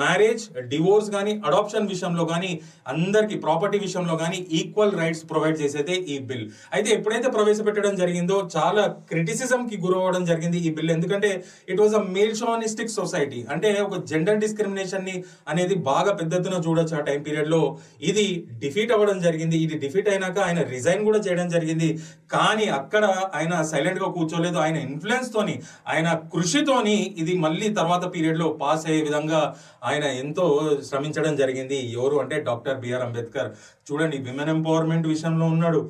marriage, divorce కానీ, అడాప్షన్ విషయంలో కానీ, అందరికి ప్రాపర్టీ విషయంలో కానీ ఈక్వల్ రైట్స్ ప్రొవైడ్ చేసేదే ఈ బిల్. అయితే ఎప్పుడైతే ప్రవేశపెట్టడం జరిగిందో చాలా క్రిటిసిజం కి గురవ్వడం జరిగింది ఈ బిల్. ఎందుకంటే it was a male chauvinistic society, అంటే ఒక జెండర్ డిస్క్రిమినేషన్ ని అనేది బాగా పెద్ద ఎత్తున చూడొచ్చు ఆ టైం పీరియడ్ లో. ఇది డిఫీట్ అవ్వడం జరిగింది. ఇది డిఫీట్ అయినాక ఆయన రిజైన్ కూడా చేయడం జరిగింది. కానీ అక్కడ ఆయన సైలెంట్ గా కూర్చోలేదు. ఆయన ఇన్ఫ్లుయెన్స్ తోని, ఆయన కృషితోని ఇది మళ్ళీ తర్వాత పీరియడ్ లో పాస్ అయ్యే విధంగా ఆయన ఎంతో శ్రమించడం జరిగింది. ఎవరు అంటే డాక్టర్ బిఆర్ అంబేద్కర్. చూడండి, విమెన్ ఎంపవర్మెంట్ విషయంలో ఉన్నాడు,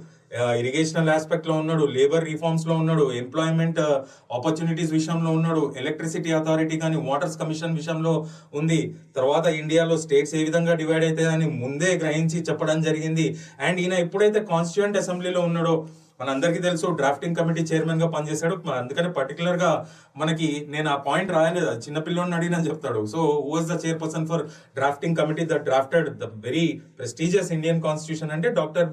ఇరిగేషనల్ ఆస్పెక్ట్ లో ఉన్నాడు, లేబర్ రిఫార్మ్స్ లో ఉన్నాడు, ఎంప్లాయ్మెంట్ ఆపర్చునిటీస్ విషయంలో ఉన్నాడు, ఎలక్ట్రిసిటీ అథారిటీ కానీ, వాటర్స్ కమిషన్ విషయంలో ఉంది. తర్వాత ఇండియాలో స్టేట్స్ ఏ విధంగా డివైడ్ అవుతాయని ముందే గ్రహించి చెప్పడం జరిగింది. అండ్ ఈయన ఎప్పుడైతే కాన్స్టిట్యూయెంట్ అసెంబ్లీలో ఉన్నాడో, మనందరికీ తెలుసు డ్రాఫ్టింగ్ కమిటీ చైర్మన్ గా పనిచేశాడు. అందుకని పర్టికులర్ గా మనకి నేను ఆ పాయింట్ రాయలేదు, చిన్నపిల్లని అడిగిన చెప్తాడు. So who was the chairperson for drafting committee that drafted the very prestigious Indian constitution అంటే డాక్టర్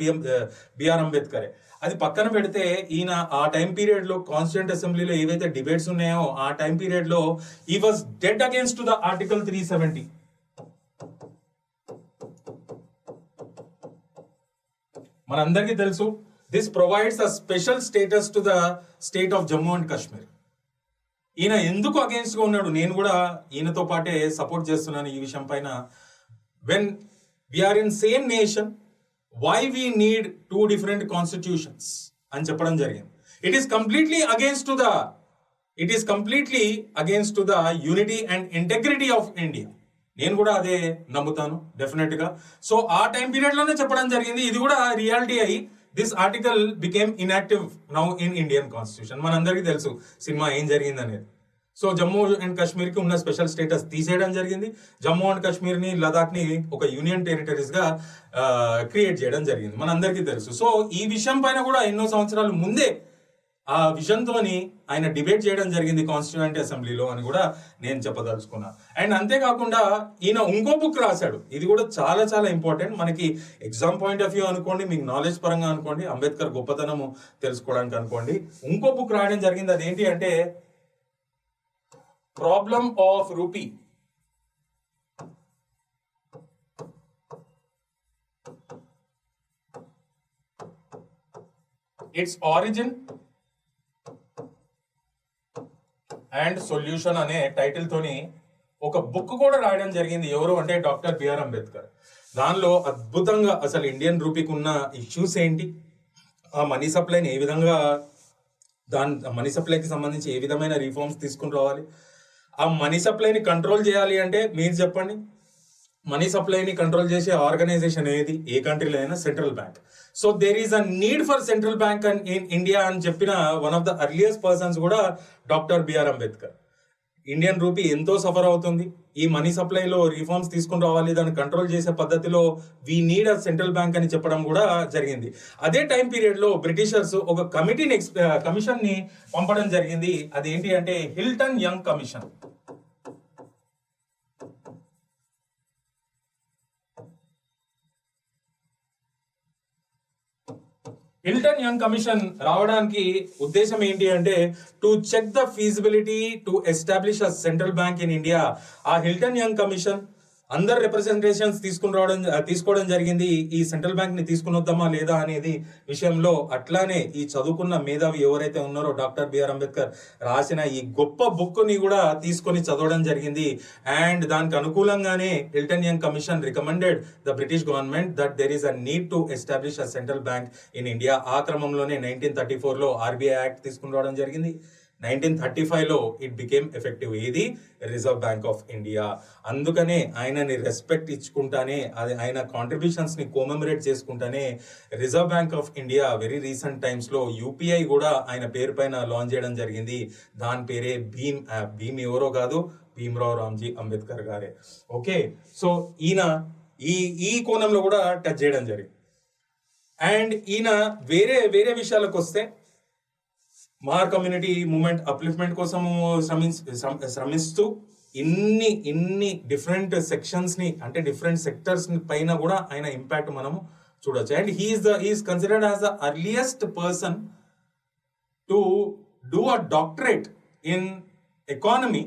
బిఆర్ అంబేద్కరే. అది పక్కన పెడితే ఈయన ఆ టైం పీరియడ్ లో కాన్స్టిట్యూయెంట్ అసెంబ్లీలో ఏవైతే డిబేట్స్ ఉన్నాయో ఆ టైం పీరియడ్ లో ఈ was dead against the article 370. మనందరికీ తెలుసు, this provides a special status to the state of Jammu and Kashmir. ఈయన ఎందుకు అగేన్స్ట్ గా ఉన్నాడు, నేను కూడా ఈయనతో పాటే సపోర్ట్ చేస్తున్నాను ఈ విషయం పైన. When we are in same nation, why we need 2 different constitutions అని చెప్పడం జరిగింది. It is completely against to the unity and integrity of India. నేను కూడా అదే నమ్ముతాను డెఫినెట్ గా. సో ఆ టైం పీరియడ్ లోనే చెప్పడం జరిగింది. ఇది కూడా రియాలిటీ అయ్యి this article became inactive now in Indian constitution. మనందరికీ తెలుసు సినిమా ఏం జరిగింది అనేది. సో జమ్మూ అండ్ కాశ్మీర్ కి ఉన్న స్పెషల్ స్టేటస్ తీసేయడం జరిగింది. జమ్మూ అండ్ కాశ్మీర్ ని, లదాఖ్ ని ఒక యూనియన్ టెరిటరీస్ గా క్రియేట్ చేయడం జరిగింది, మనందరికీ తెలుసు. సో ఈ విషయం పైన కూడా ఎన్నో సంవత్సరాల ముందే ఆ విజన్తోని ఆయన డిబేట్ చేయడం జరిగింది కాన్స్టిట్యూయెంట్ అసెంబ్లీలో అని కూడా నేను చెప్పదలుచుకున్నా. అండ్ అంతేకాకుండా ఈయన ఇంకో బుక్ రాశాడు. ఇది కూడా చాలా చాలా ఇంపార్టెంట్ మనకి, ఎగ్జామ్ పాయింట్ ఆఫ్ వ్యూ అనుకోండి, మీకు నాలెడ్జ్ పరంగా అనుకోండి, అంబేద్కర్ గొప్పతనము తెలుసుకోవడానికి అనుకోండి. ఇంకో బుక్ రాయడం జరిగింది. అదేంటి అంటే problem of rupee. Its origin and solution అనే టైటిల్ తోని ఒక బుక్ కూడా రాయడం జరిగింది. ఎవరు అంటే డాక్టర్ బిఆర్ అంబేద్కర్. దానిలో అద్భుతంగా అసలు ఇండియన్ రూపీకి ఉన్న ఇష్యూస్ ఏంటి, ఆ మనీ సప్లైని ఏ విధంగా, మనీ సప్లైకి సంబంధించి ఏ విధమైన రిఫార్మ్స్ తీసుకుని రావాలి, ఆ మనీ సప్లైని కంట్రోల్ చేయాలి అంటే మీరు చెప్పండి. మనీ సప్లైని కంట్రోల్ చేసే ఆర్గనైజేషన్ ఏది ఏ కంట్రీలో అయినా? Central bank. So there is a need for central bank in India అని చెప్పిన one of the earliest persons కూడా doctor BR Ambedkar. Indian rupee ఎంతో సఫర్ అవుతుంది, ఈ మనీ సప్లైలో రిఫార్మ్స్ తీసుకుని రావాలి, దాన్ని కంట్రోల్ చేసే పద్ధతిలో we need a central bank అని చెప్పడం కూడా జరిగింది. అదే టైం పీరియడ్ లో బ్రిటిషర్స్ ఒక కమిషన్ ని పంపడం జరిగింది. అదేంటి అంటే Hilton Young commission. Hilton Young commission రావడానికి ఉద్దేశం ఏంటి అంటే to check the feasibility to establish a central bank in India. ఆ హిల్టన్ యంగ్ కమిషన్ అందరు రిప్రజెంటేషన్స్ తీసుకోవడం జరిగింది. ఈ సెంట్రల్ బ్యాంక్ ని తీసుకుని వద్దామా లేదా అనేది విషయంలో. అట్లానే ఈ చదువుకున్న మేధావి ఎవరైతే ఉన్నారో డాక్టర్ బిఆర్ అంబేద్కర్ రాసిన ఈ గొప్ప బుక్ ని కూడా తీసుకొని చదవడం జరిగింది. అండ్ దానికి అనుకూలంగానే Hilton Young commission recommended the British government that there is a need to establish a central bank in India. ఆ క్రమంలోనే 1934 లో ఆర్బీఐ యాక్ట్ తీసుకుని రావడం జరిగింది. 1935 లో ఇట్ బికేమ్ ఎఫెక్టివ్. ఏది? Reserve bank of India. అందుకనే ఆయనని రెస్పెక్ట్ ఇచ్చుకుంటానే, అది ఆయన కాంట్రిబ్యూషన్స్ ని కోమెమరేట్ చేసుకుంటానే reserve bank of India very recent times లో యూపీఐ కూడా ఆయన పేరు పైన లాంచ్ చేయడం జరిగింది. దాని పేరే భీమ్ యాప్. భీమ్ ఎవరో కాదు, భీమ్రావ్ రామ్జీ అంబేద్కర్ గారే. ఓకే, సో ఈయన ఈ కోణంలో కూడా టచ్ చేయడం జరిగింది. అండ్ ఈయన వేరే విషయాలకు వస్తే మహార్ కమ్యూనిటీ మూవ్మెంట్ అప్లిఫ్ట్మెంట్ కోసము శ్రమిస్తూ ఇన్ని డిఫరెంట్ సెక్షన్స్ ని, అంటే డిఫరెంట్ సెక్టర్స్ పైన కూడా ఆయన ఇంపాక్ట్ మనము చూడొచ్చు. And he is considered as the earliest person to do a doctorate in economy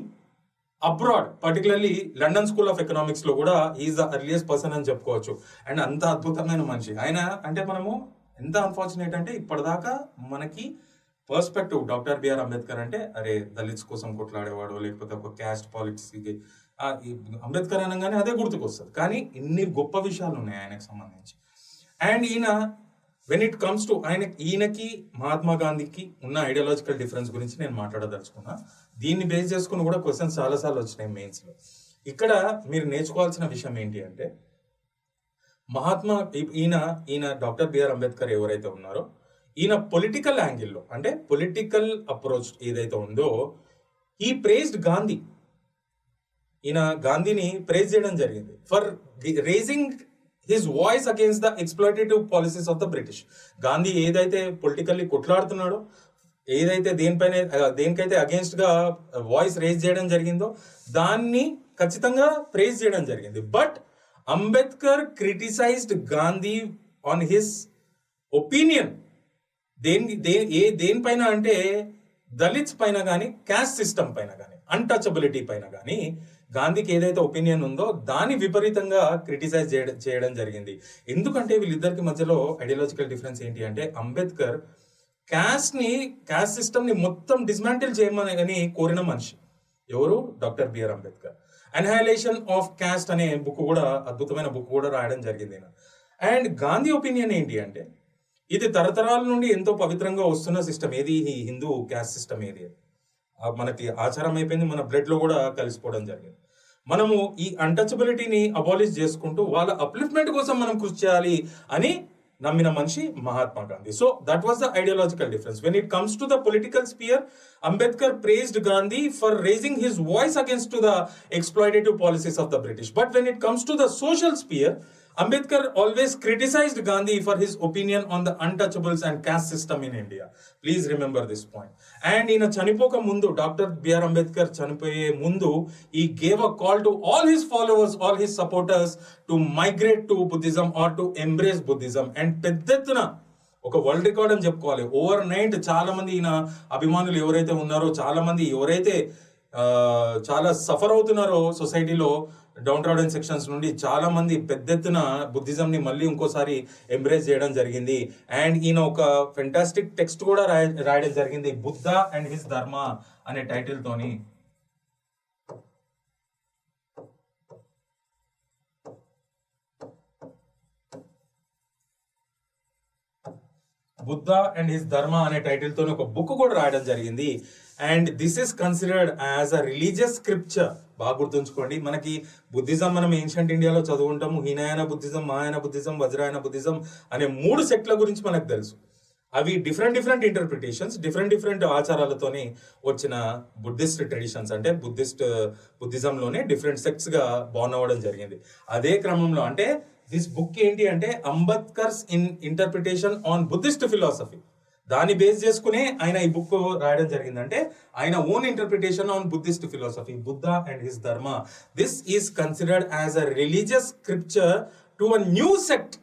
abroad particularly London school of economics లో కూడా ఈజ్ ద ఎర్లియస్ట్ పర్సన్ అని చెప్పుకోవచ్చు. అండ్ అంత అద్భుతమైన మనిషి ఆయన. అంటే మనము ఎంత అన్ఫార్చునేట్ అంటే ఇప్పటిదాకా మనకి పర్స్పెక్టివ్ డాక్టర్ బిఆర్ అంబేద్కర్ అంటే అరే దళిత్స్ కోసం కొట్లాడేవాడు, లేకపోతే ఒక క్యాస్ట్ పాలిటిక్స్, అంబేద్కర్ అనగానే అదే గుర్తుకొస్తుంది. కానీ ఇన్ని గొప్ప విషయాలు ఉన్నాయి ఆయనకు సంబంధించి. అండ్ ఈయన వెన్ ఇట్ కమ్స్ టు ఈయనకి మహాత్మా గాంధీకి ఉన్న ఐడియాలజికల్ డిఫరెన్స్ గురించి నేను మాట్లాడదలుచుకున్నా. దీన్ని బేస్ చేసుకుని కూడా క్వశ్చన్స్ చాలాసార్లు వచ్చినాయి మెయిన్స్లో. ఇక్కడ మీరు నేర్చుకోవాల్సిన విషయం ఏంటి అంటే ఈయన డాక్టర్ బిఆర్ అంబేద్కర్ ఎవరైతే ఉన్నారో ఈయన పొలిటికల్ యాంగిల్లో అంటే పొలిటికల్ అప్రోచ్ ఏదైతే ఉందో ఈ ప్రేజ్డ్ గాంధీ. ఈయన గాంధీని ప్రేజ్ చేయడం జరిగింది for raising his voice against the exploitative policies of the British. Gandhi ఏదైతే పొలిటికల్లీ కొట్లాడుతున్నాడో, ఏదైతే దేనికైతే అగేన్స్ట్ గా వాయిస్ రేజ్ చేయడం జరిగిందో దాన్ని ఖచ్చితంగా ప్రేజ్ చేయడం జరిగింది. But Ambedkar criticised Gandhi on his opinion. దేనిపైన అంటే దళిత్స్ పైన కానీ, క్యాస్ట్ సిస్టమ్ పైన కానీ, అన్టచబిలిటీ పైన కానీ గాంధీకి ఏదైతే ఒపీనియన్ ఉందో దాన్ని విపరీతంగా క్రిటిసైజ్ చేయడం జరిగింది. ఎందుకంటే వీళ్ళిద్దరికి మధ్యలో ఐడియాలజికల్ డిఫరెన్స్ ఏంటి అంటే అంబేద్కర్ క్యాస్ట్ సిస్టమ్ ని మొత్తం డిస్మాంటిల్ చేయమని కోరిన మనిషి. ఎవరు? Doctor BR Ambedkar. Annihilation of caste అనే బుక్ కూడా, అద్భుతమైన బుక్ కూడా రాయడం జరిగింది. అండ్ గాంధీ ఒపీనియన్ ఏంటి అంటే ఇది తరతరాల నుండి ఎంతో పవిత్రంగా వస్తున్న సిస్టమ్ ఏది, ఈ హిందూ క్యాస్ట్ సిస్టమ్ ఏది, మనకి ఆచారం అయిపోయింది, మన బ్లడ్ లో కూడా కలిసిపోవడం జరిగింది. మనము ఈ అన్టచబిలిటీని అబాలిష్ చేసుకుంటూ వాళ్ళ అప్లిఫ్ట్మెంట్ కోసం మనం కృషి చేయాలి అని నమ్మిన మనిషి Mahatma Gandhi. So that was the ideological difference. When it comes to the political sphere, Ambedkar praised Gandhi for raising his voice against the exploitative policies of the British. But when it comes to the social sphere, Ambedkar always criticized Gandhi for his opinion on the untouchables and caste system in India. Please remember this point. And in a chanipoka mundu, Dr. B.R. Ambedkar chanipoye mundu, he gave a call to all his followers, all his supporters to migrate to Buddhism or to embrace Buddhism. And పెద్దెత్తున ఒక వరల్డ్ రికార్డ్ అని చెప్పుకోవాలి. ఓవర్ నైట్ చాలా మంది ఈయన అభిమానులు ఎవరైతే ఉన్నారో, చాలా మంది ఎవరైతే చాలా సఫర్ అవుతున్నారో సొసైటీలో డౌన్ ట్రాడెన్ సెక్షన్స్ నుండి, చాలా మంది పెద్ద ఎత్తున బుద్ధిజం ని మళ్ళీ ఇంకోసారి ఎంబ్రేస్ చేయడం జరిగింది. అండ్ ఈయన ఒక ఫెంటాస్టిక్ టెక్స్ట్ కూడా రాయడం జరిగింది, బుద్ధ అండ్ హిస్ ధర్మ అనే టైటిల్ తోని. బుద్ధ అండ్ హిస్ ధర్మ అనే టైటిల్ తోని ఒక బుక్ కూడా రాయడం జరిగింది. And this is considered as a religious scripture. బాగా గుర్తుంచుకోండి, మనకి బుద్ధిజం మనం ఏన్షియంట్ ఇండియాలో చదువుకుంటాము. Hinayana Buddhism, Mahayana Buddhism, వజ్రాయన Buddhism అనే 3 సెక్ట్ల గురించి మనకు తెలుసు. అవి డిఫరెంట్ ఇంటర్ప్రిటేషన్స్, డిఫరెంట్ ఆచారాలతోనే వచ్చిన బుద్ధిస్ట్ ట్రెడిషన్స్. అంటే బుద్ధిజంలోనే డిఫరెంట్ సెక్ట్స్ గా బాన్ అవ్వడం జరిగింది. అదే క్రమంలో అంటే దిస్ బుక్ ఏంటి అంటే Ambedkar's interpretation on Buddhist philosophy, దాన్ని బేస్ చేసుకునే ఆయన ఈ బుక్ రాయడం జరిగింది. అంటే ఆయన own interpretation on Buddhist philosophy, Buddha and his Dharma. This is considered as a religious scripture to a new sect.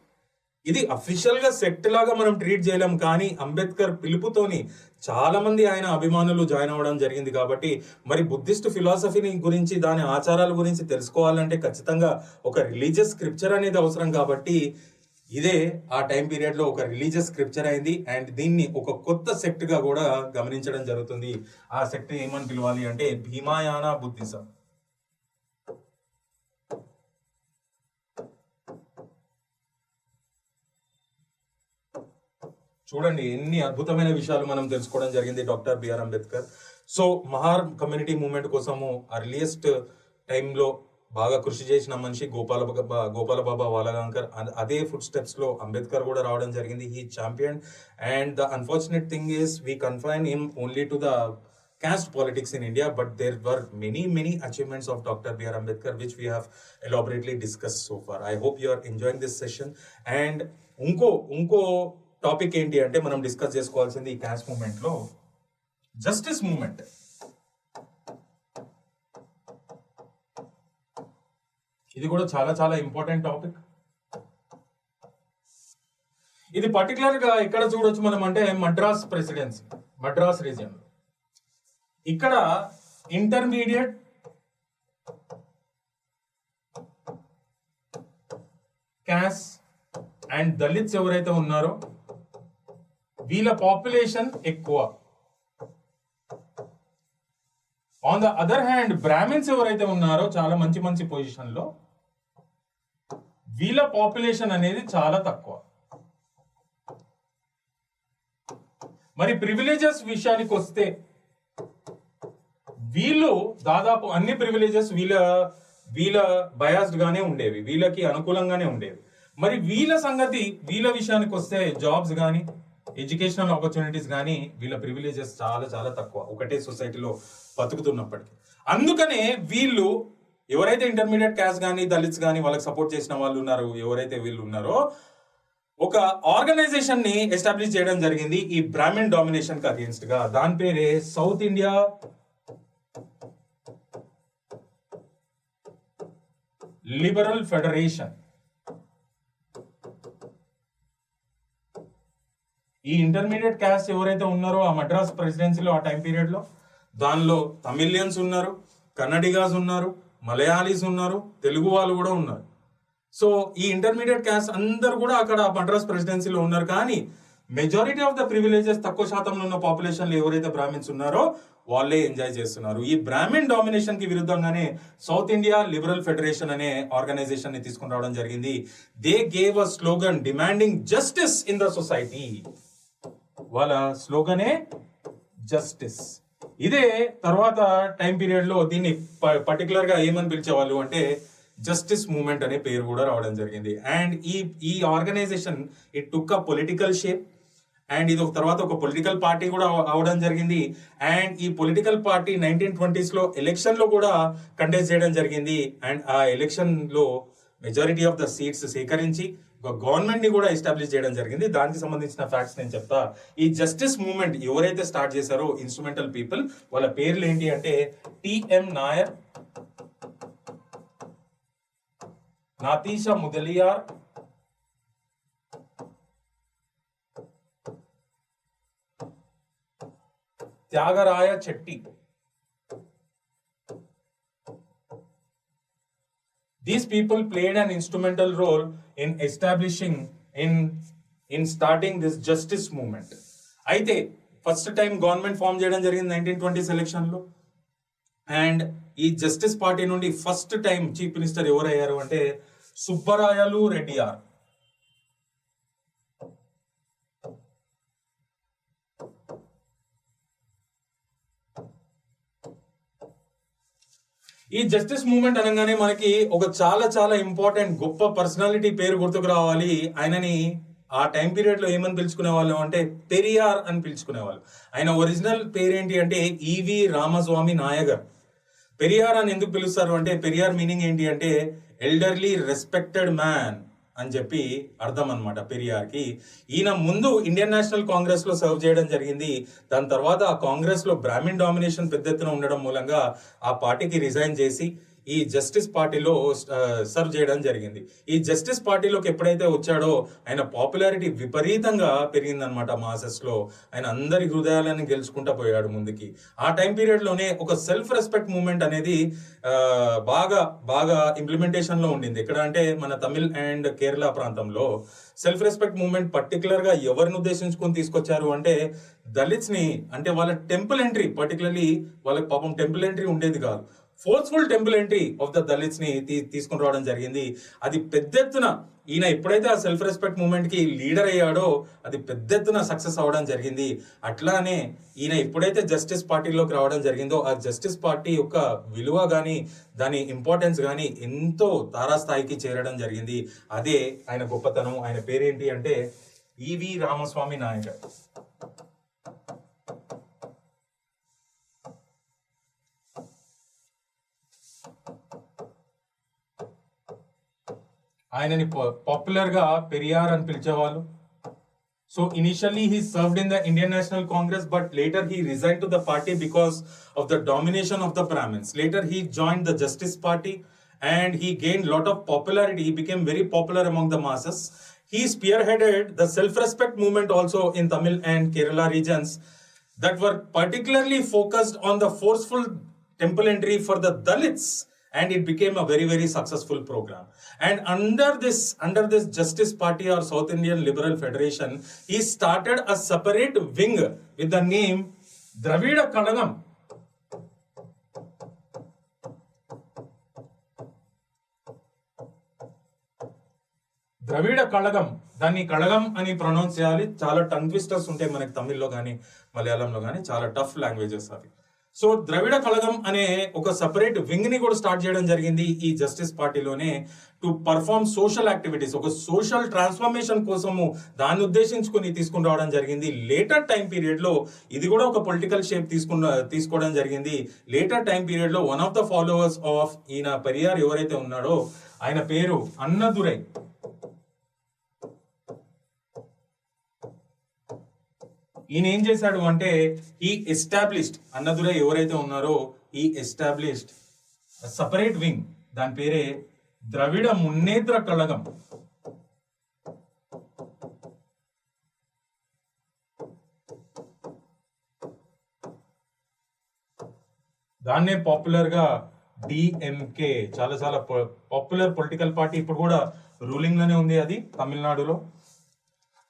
ఇది అఫీషియల్ గా సెక్ట్ లాగా మనం ట్రీట్ చేయలేం, కానీ అంబేద్కర్ పిలుపుతోని చాలా మంది ఆయన అభిమానులు జాయిన్ అవ్వడం జరిగింది. కాబట్టి మరి బుద్ధిస్ట్ ఫిలాసఫీని గురించి, దాని ఆచారాల గురించి తెలుసుకోవాలంటే ఖచ్చితంగా ఒక రిలీజియస్ స్క్రిప్చర్ అనేది అవసరం. కాబట్టి ఇదే ఆ టైం పీరియడ్ లో ఒక రిలీజియస్ స్క్రిప్చర్ అయింది. అండ్ దీన్ని ఒక కొత్త సెక్ట్ గా కూడా గమనించడం జరుగుతుంది. ఆ సెక్ట్ ఏమని పిలవాలి అంటే భీమాయాన బుద్ధిజం. చూడండి ఎన్ని అద్భుతమైన విషయాలు మనం తెలుసుకోవడం జరిగింది doctor BR Ambedkar. So Mahar community movement కోసము అర్లియస్ట్ టైంలో బాగా కృషి చేసిన మనిషి గోపాల బాబా వాలగాంకర్. అదే ఫుడ్ స్టెప్స్ లో అంబేద్కర్ కూడా రావడం జరిగింది. He champion. And the unfortunate thing is we confine him only to the caste politics in India, but there were many achievements of Dr. B.R. Ambedkar which we have elaborately discussed so far. I hope you are enjoying this session. And unko topic ఏంటి అంటే మనం డిస్కస్ చేసుకోవాల్సింది ఈ క్యాస్ట్ మూవ్మెంట్ లో జస్టిస్ మూవ్మెంట్. ఇది కూడా చాలా ఇంపార్టెంట్ టాపిక్. ఇది పర్టికులర్ గా ఎక్కడ చూడొచ్చు మనం అంటే మద్రాస్ ప్రెసిడెన్సీ, మద్రాస్ రీజియన్. ఇక్కడ ఇంటర్మీడియట్ క్యాస్ట్ అండ్ దళిత్స్ ఎవరైతే ఉన్నారో వీళ్ళ పాపులేషన్ ఎక్కువ. On the other hand Brahmins ఎవరైతే ఉన్నారో చాలా మంచి మంచి పొజిషన్ లో, వీళ్ళ పాపులేషన్ అనేది చాలా తక్కువ. మరి ప్రివిలేజెస్ విషయానికి వస్తే వీళ్ళు దాదాపు అన్ని ప్రివిలేజెస్ వీళ్ళ బయాస్డ్ గానే ఉండేవి, వీళ్ళకి అనుకూలంగానే ఉండేవి. మరి వీళ్ళ విషయానికి వస్తే జాబ్స్ కానీ ఎడ్యుకేషనల్ ఆపర్చునిటీస్ కానీ వీళ్ళ ప్రివిలేజెస్ చాలా చాలా తక్కువ ఒకటే సొసైటీలో బతుకుతున్నప్పటికీ. అందుకనే వీళ్ళు ఎవరైతే ఇంటర్మీడియట్ క్యాస్ట్ కానీ దళిత్స్ కానీ వాళ్ళకి సపోర్ట్ చేసిన వాళ్ళు ఉన్నారు, ఎవరైతే వీళ్ళు ఉన్నారో ఒక ఆర్గనైజేషన్ ని ఎస్టాబ్లిష్ చేయడం జరిగింది ఈ బ్రాహ్మణ్ డామినేషన్ కి అగేన్స్ట్ గా. దాని పేరే సౌత్ ఇండియా లిబరల్ ఫెడరేషన్. ఈ ఇంటర్మీడియట్ క్యాస్ట్ ఎవరైతే ఉన్నారో ఆ మద్రాస్ ప్రెసిడెన్సీలో ఆ టైం పీరియడ్ లో దానిలో తమిళియన్స్ ఉన్నారు, కన్నడిగాస్ ఉన్నారు, మలయాళీస్ ఉన్నారు, తెలుగు వాళ్ళు కూడా ఉన్నారు. సో ఈ ఇంటర్మీడియట్ క్యాస్ట్ అందరు కూడా అక్కడ మద్రాస్ ప్రెసిడెన్సీలో ఉన్నారు. కానీ మెజారిటీ ఆఫ్ ద ప్రివిలేజెస్ తక్కువ శాతంలో ఉన్న పాపులేషన్ లో ఎవరైతే బ్రాహ్మిన్స్ ఉన్నారో వాళ్ళే ఎంజాయ్ చేస్తున్నారు. ఈ బ్రాహ్మిన్ డామినేషన్ కి విరుద్ధంగానే సౌత్ ఇండియా లిబరల్ ఫెడరేషన్ అనే ఆర్గనైజేషన్ ని తీసుకుని రావడం జరిగింది. They gave a slogan demanding justice in the society. వాళ్ళ స్లోగనే జస్టిస్. ఇదే తర్వాత టైం పీరియడ్ లో దీన్ని పర్టికులర్ గా ఏమని పిలిచేవాళ్ళు అంటే జస్టిస్ మూవ్మెంట్ అనే పేరు కూడా రావడం జరిగింది. అండ్ ఈ organisation it took a political shape. And ఇది తర్వాత ఒక పొలిటికల్ పార్టీ కూడా అవడం జరిగింది. అండ్ ఈ పొలిటికల్ పార్టీ 1920s లో ఎలక్షన్ లో కూడా కంటెస్ట్ చేయడం జరిగింది. అండ్ ఆ ఎలక్షన్ లో మెజారిటీ ఆఫ్ ద సీట్స్ సేకరించి ఒక గవర్నమెంట్ ని కూడా ఎస్టాబ్లిష్ చేయడం జరిగింది. దానికి సంబంధించిన ఫ్యాక్ట్స్ నేను చెప్తా. ఈ జస్టిస్ మూవ్మెంట్ ఎవరైతే స్టార్ట్ చేశారో ఇన్స్ట్రుమెంటల్ పీపుల్, వాళ్ళ పేర్లు ఏంటి అంటే TM Nair, Natesa Mudaliar, Thyagaraya Chetty. These people played an instrumental role in establishing, in starting this justice movement. అయితే ఫస్ట్ టైం గవర్నమెంట్ ఫామ్ చేయడం జరిగింది 1920s ఎలక్షన్ లో. అండ్ ఈ జస్టిస్ పార్టీ నుండి ఫస్ట్ టైం చీఫ్ మినిస్టర్ ఎవరయ్యారు అంటే సుబ్బరాయలు రెడ్డియార్. ఈ జస్టిస్ మూవ్మెంట్ అనగానే మనకి ఒక చాలా చాలా ఇంపార్టెంట్ గొప్ప పర్సనాలిటీ పేరు గుర్తుకు రావాలి. ఆయనని ఆ టైం పీరియడ్ లో ఏమని పిలుచుకునే వాళ్ళు అంటే పెరియార్ అని పిలుచుకునేవాళ్ళు. ఆయన ఒరిజినల్ పేరేంటి అంటే ఈవి రామస్వామి నాయగర్. పెరియార్ అని ఎందుకు పిలుస్తారు అంటే పెరియార్ మీనింగ్ ఏంటి అంటే ఎల్డర్లీ రెస్పెక్టెడ్ మ్యాన్ అని చెప్పి అర్థం అనమాట పెరియార్కి. ఈయన ముందు ఇండియన్ నేషనల్ కాంగ్రెస్ లో సర్వ్ చేయడం జరిగింది. దాని తర్వాత ఆ కాంగ్రెస్ లో బ్రాహ్మిన్ డామినేషన్ పెద్ద ఎత్తున ఉండడం మూలంగా ఆ పార్టీకి రిజైన్ చేసి ఈ జస్టిస్ పార్టీలో సర్వ్ చేయడం జరిగింది. ఈ జస్టిస్ పార్టీలోకి ఎప్పుడైతే వచ్చాడో ఆయన పాపులారిటీ విపరీతంగా పెరిగిందనమాట మాసెస్ లో. ఆయన అందరి హృదయాలను గెలుచుకుంటా పోయాడు ముందుకి. ఆ టైం పీరియడ్ లోనే ఒక సెల్ఫ్ రెస్పెక్ట్ మూవ్మెంట్ అనేది బాగా బాగా ఇంప్లిమెంటేషన్ లో ఉండింది. ఎక్కడ అంటే మన తమిళ్ అండ్ కేరళ ప్రాంతంలో సెల్ఫ్ రెస్పెక్ట్ మూవ్మెంట్ పర్టికులర్ గా ఎవరిని ఉద్దేశించుకొని తీసుకొచ్చారు అంటే దళిత్స్ ని. అంటే వాళ్ళ టెంపుల్ ఎంట్రీ, పర్టికులర్లీ వాళ్ళకి పాపం టెంపుల్ ఎంట్రీ ఉండేది కాదు, forceful temple entry of the Dalits ని తీసుకుని రావడం జరిగింది. అది పెద్ద ఎత్తున ఈయన ఎప్పుడైతే ఆ సెల్ఫ్ రెస్పెక్ట్ మూవ్మెంట్ కి లీడర్ అయ్యాడో అది పెద్ద ఎత్తున సక్సెస్ అవ్వడం జరిగింది. అట్లానే ఈయన ఎప్పుడైతే జస్టిస్ పార్టీలోకి రావడం జరిగిందో ఆ జస్టిస్ పార్టీ యొక్క విలువ కానీ దాని ఇంపార్టెన్స్ కానీ ఎంతో తారాస్థాయికి చేరడం జరిగింది. అదే ఆయన గొప్పతనం. ఆయన పేరేంటి అంటే ఈవి రామస్వామి నాయకర్. ఆయనని పాపులర్ గా పెరియార్ అని పిలిచేవాళ్ళు. So initially he served in the Indian National Congress, but later he resigned to the party because of the domination of the Brahmins. Later he joined the Justice Party and he gained lot of popularity. He became very popular among the masses. He spearheaded the self-respect movement also in Tamil and Kerala regions that were particularly focused on the forceful temple entry for the Dalits and it became a very very successful program. And under this Justice Party or South Indian Liberal Federation, he started a separate wing with the name Dravida Kalagam. ద్రవిడ కళగం, దాన్ని కళగం అని ప్రొనౌన్స్ చేయాలి. చాలా టంగ్ ట్విస్టర్స్ ఉంటాయి మనకి తమిళ్లో కానీ మలయాళంలో కానీ, చాలా టఫ్ లాంగ్వేజెస్ అవి. సో ద్రవిడ కళగం అనే ఒక సపరేట్ వింగ్ ని కూడా స్టార్ట్ చేయడం జరిగింది ఈ జస్టిస్ పార్టీలోనే, టు పర్ఫార్మ్ సోషల్ యాక్టివిటీస్, ఒక సోషల్ ట్రాన్స్ఫర్మేషన్ కోసము దాన్ని ఉద్దేశించుకుని తీసుకుని రావడం జరిగింది. లేటర్ టైం పీరియడ్ లో ఇది కూడా ఒక పొలిటికల్ షేప్ తీసుకోవడం జరిగింది. లేటర్ టైం పీరియడ్ లో one of the followers of ఈయన పెరియార్ ఎవరైతే ఉన్నాడో ఆయన పేరు అన్నదురై. ఈయన ఏం చేశాడు అంటే, ఈ ఎస్టాబ్లిష్డ్ అన్నదురై ఎవరైతే ఉన్నారో ఈ ఎస్టాబ్లిష్డ్ సపరేట్ వింగ్, దాని పేరే ద్రవిడ మున్నేత్ర కళగం. దాన్నే పాపులర్ గా డిఎంకే, చాలా చాలా పాపులర్ పొలిటికల్ పార్టీ, ఇప్పుడు కూడా రూలింగ్ లోనే ఉంది అది తమిళనాడులో.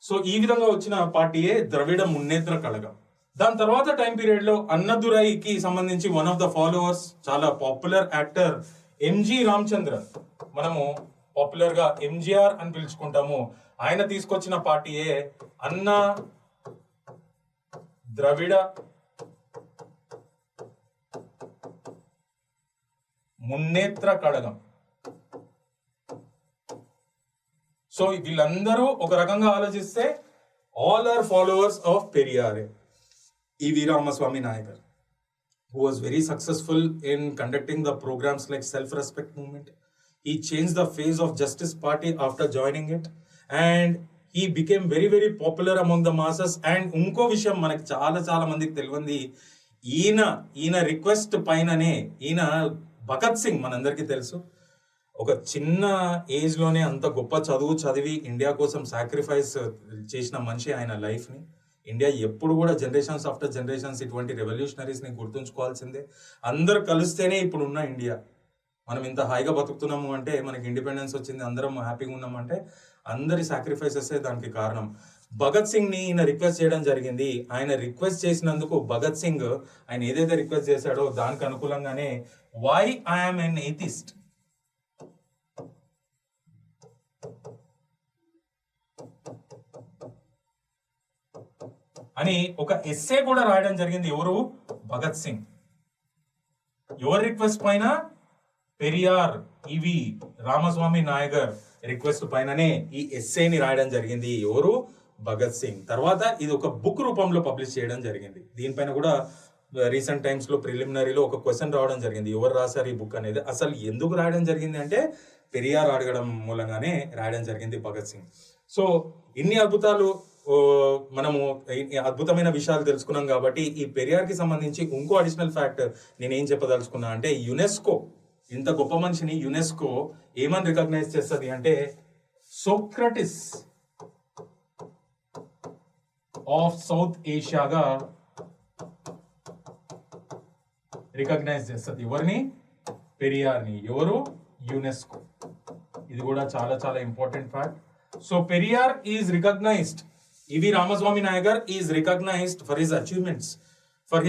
సో ఈ విధంగా వచ్చిన పార్టీయే ద్రవిడ మున్నేత్ర కళగం. దాని తర్వాత టైం పీరియడ్ లో అన్నదురైకి సంబంధించి వన్ ఆఫ్ ద ఫాలోవర్స్, చాలా పాపులర్ యాక్టర్ ఎంజి రామచంద్రన్, మనము పాపులర్ గా ఎంజిఆర్ అని పిలుచుకుంటాము, ఆయన తీసుకొచ్చిన పార్టీయే అన్నా ద్రవిడ మున్నేత్ర కళగం. సో వీళ్ళందరూ ఒక రకంగా ఆలోచిస్తే all are followers of Periyar. E V Ramaswamy Naicker, who was very successful in conducting the programs like self-respect movement. He changed the face of Justice Party after joining it, and he became very very popular among the masses. And ఇంకో విషయం మనకి చాలా చాలా మందికి తెలియంది, ఈయన రిక్వెస్ట్ పైననే, ఈయన భగత్ సింగ్ మనందరికీ తెలుసు, ఒక చిన్న ఏజ్ లోనే అంత గొప్ప చదువు చదివి ఇండియా కోసం సాక్రిఫైస్ చేసిన మనిషి ఆయన లైఫ్ ని. ఇండియా ఎప్పుడు కూడా జనరేషన్స్ ఆఫ్టర్ జనరేషన్స్ ఇటువంటి రెవల్యూషనరీస్ ని గుర్తుంచుకోవాల్సిందే. అందరు కలిస్తేనే ఇప్పుడు ఉన్న ఇండియా. మనం ఇంత హాయిగా బతుకుతున్నాము అంటే, మనకి ఇండిపెండెన్స్ వచ్చింది, అందరం హ్యాపీగా ఉన్నామంటే అందరి సాక్రిఫైసెస్ దానికి కారణం. భగత్ సింగ్ ని ఈయన రిక్వెస్ట్ చేయడం జరిగింది. ఆయన రిక్వెస్ట్ చేసినందుకు భగత్ సింగ్ ఆయన ఏదైతే రిక్వెస్ట్ చేశాడో దానికి అనుకూలంగానే వై ఐఎమ్ ఎన్ ఎథిస్ట్ అని ఒక ఎస్సే కూడా రాయడం జరిగింది. ఎవరు? భగత్ సింగ్. ఎవరి రిక్వెస్ట్ పైన? పెరియార్ ఈవి రామస్వామి నాయకర్ రిక్వెస్ట్ పైననే ఈ ఎస్సేని రాయడం జరిగింది. ఎవరు? భగత్ సింగ్. తర్వాత ఇది ఒక బుక్ రూపంలో పబ్లిష్ చేయడం జరిగింది. దీనిపైన కూడా రీసెంట్ టైమ్స్ లో ప్రిలిమినరీలో ఒక క్వశ్చన్ రావడం జరిగింది, ఎవరు రాశారు ఈ బుక్ అనేది. అసలు ఎందుకు రాయడం జరిగింది అంటే పెరియార్ అడగడం మూలంగానే రాయడం జరిగింది భగత్ సింగ్. సో ఇన్ని అద్భుతాలు, మనము అద్భుతమైన విషయాలు తెలుసుకున్నాం కాబట్టి ఈ పెరియార్ కి సంబంధించి ఇంకో అడిషనల్ ఫ్యాక్ట్ నేనేం చెప్పదలుచుకున్నా అంటే, యునెస్కో, ఇంత గొప్ప మనిషిని యునెస్కో ఏమని రికగ్నైజ్ చేస్తుంది అంటే సోక్రటిస్ ఆఫ్ సౌత్ ఏషియాగా రికగ్నైజ్ చేస్తుంది. ఎవరిని? పెరియార్ని. ఎవరు? యునెస్కో. ఇది కూడా చాలా చాలా important fact. So Periyar is recognised, E V Ramaswamy Naicker is recognised for his achievements, for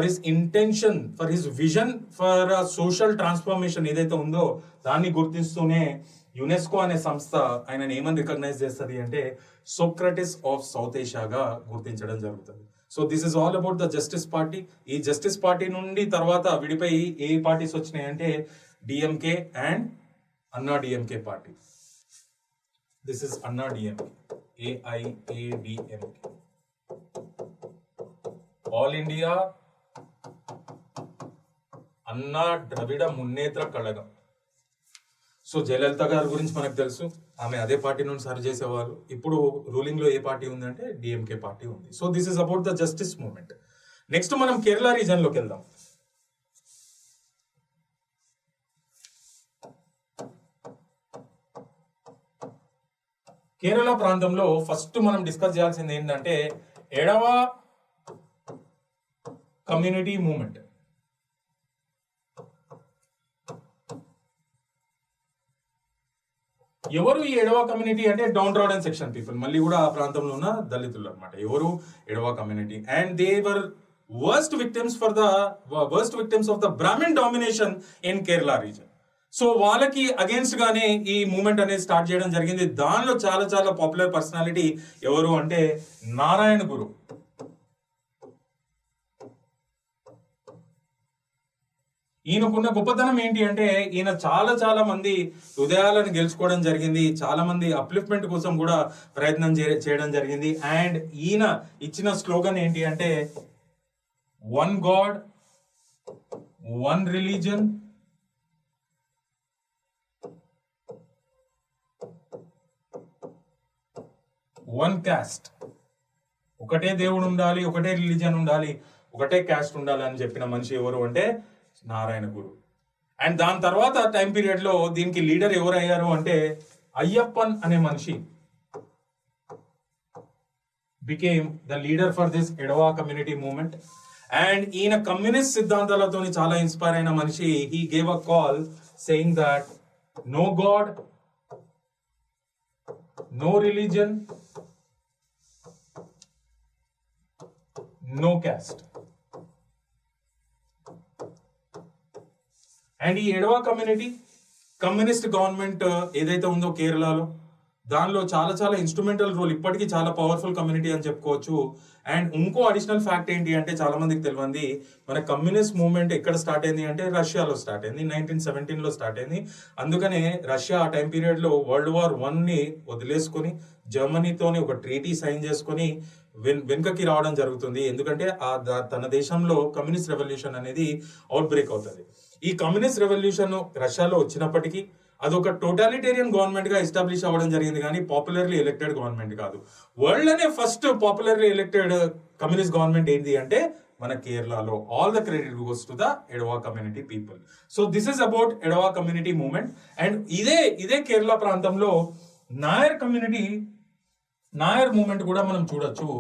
his intention, for his vision for social transformation ఏదైతే ఉందో దాన్ని గుర్తిస్తూనే యునెస్కో అనే సంస్థ ఆయనను ఏమని రికగ్నైజ్ చేస్తుంది అంటే సోక్రటిస్ ఆఫ్ సౌత్ ఏషియాగా గుర్తించడం జరుగుతుంది. So this is all about the justice party. ఈ జస్టిస్ పార్టీ నుండి తర్వాత విడిపోయి ఏ పార్టీస్ వచ్చినాయి అంటే డిఎంకే అండ్ అన్నా డిఎంకే పార్టీ. దిస్ ఇస్ అన్నా డిఎంకే, AIADMK, ఆల్ ఇండియా అన్నా ద్రవిడ మున్నేత్ర కళగం. సో జయలలిత గారి గురించి మనకు తెలుసు, ఆమె అదే పార్టీ నుండి సర్వ్ చేసేవాళ్ళు. ఇప్పుడు రూలింగ్ లో ఏ పార్టీ ఉందంటే డిఎంకే పార్టీ ఉంది. So this is about the justice movement. Next మనం కేరళ రీజన్ లోకి వెళ్దాం. కేరళ ప్రాంతంలో ఫస్ట్ మనం డిస్కస్ చేయాల్సింది ఏంటంటే ఎడవ కమ్యూనిటీ మూవ్మెంట్. ఎవరు ఈ ఎడవ కమ్యూనిటీ అంటే డౌన్ ట్రాడన్ సెక్షన్ పీపుల్, మళ్ళీ కూడా ఆ ప్రాంతంలో ఉన్న దళితులు అనమాట. ఎవరు Ezhava community, and they were worst victims of the Brahmin domination in Kerala region. So వాళ్ళకి అగేన్స్ట్ గానే ఈ మూమెంట్ అనేది స్టార్ట్ చేయడం జరిగింది. దానిలో చాలా చాలా పాపులర్ పర్సనాలిటీ ఎవరు అంటే నారాయణ గురు. ఈయనకున్న గొప్పతనం ఏంటి అంటే ఈయన చాలా చాలా మంది హృదయాలను గెలుచుకోవడం జరిగింది. చాలా మంది అప్లిఫ్ట్మెంట్ కోసం కూడా ప్రయత్నం చేయడం జరిగింది. అండ్ ఈయన ఇచ్చిన స్లోగన్ ఏంటి అంటే one God, one religion, one caste. ఒకటే దేవుడు ఉండాలి, ఒకటే రిలీజన్ ఉండాలి, ఒకటే క్యాస్ట్ ఉండాలి అని చెప్పిన మనిషి ఎవరు అంటే నారాయణ గురు. అండ్ దాని తర్వాత టైం పీరియడ్ లో దీనికి లీడర్ ఎవరు అయ్యారు అంటే అయ్యప్పన్ అనే మనిషి became the leader for this Ezhava community movement. And ఈయన కమ్యూనిస్ట్ సిద్ధాంతాలతో చాలా ఇన్స్పైర్ అయిన మనిషి. He gave a call saying that no god, no religion, no caste. And ఈ ఎడవా కమ్యూనిటీ కమ్యూనిస్ట్ గవర్నమెంట్ ఏదైతే ఉందో కేరళలో, దానిలో చాలా చాలా ఇన్స్ట్రుమెంటల్ రోల్, ఇప్పటికీ చాలా పవర్ఫుల్ కమ్యూనిటీ అని చెప్పుకోవచ్చు. అండ్ ఇంకో అడిషనల్ ఫ్యాక్ట్ ఏంటి అంటే చాలా మందికి తెలియంది, మన కమ్యూనిస్ట్ మూవ్మెంట్ ఎక్కడ స్టార్ట్ అయింది అంటే రష్యాలో స్టార్ట్ అయింది, 1917లో స్టార్ట్ అయింది. అందుకనే రష్యా ఆ టైం పీరియడ్లో World War I వదిలేసుకొని జర్మనీతోని ఒక ట్రీటీ సైన్ చేసుకొని వెనుకకి రావడం జరుగుతుంది. ఎందుకంటే తన దేశంలో కమ్యూనిస్ట్ రెవల్యూషన్ అనేది అవుట్ బ్రేక్ అవుతుంది. ఈ కమ్యూనిస్ట్ రెవల్యూషన్ రష్యాలో వచ్చినప్పటికీ అదొక టోటాలిటేరియన్ గవర్నమెంట్ గా ఎస్టాబ్లిష్ అవ్వడం జరిగింది, కానీ పాపులర్లీ ఎలక్టెడ్ గవర్నమెంట్ కాదు. వరల్డ్ లోనే first popularly elected communist government ఏంటి అంటే మన కేరళలో. All the credit goes to the Ezhava community people. So this is about Ezhava community movement. And ఇదే కేరళ ప్రాంతంలో నాయర్ మూవ్మెంట్ కూడా మనం చూడొచ్చు.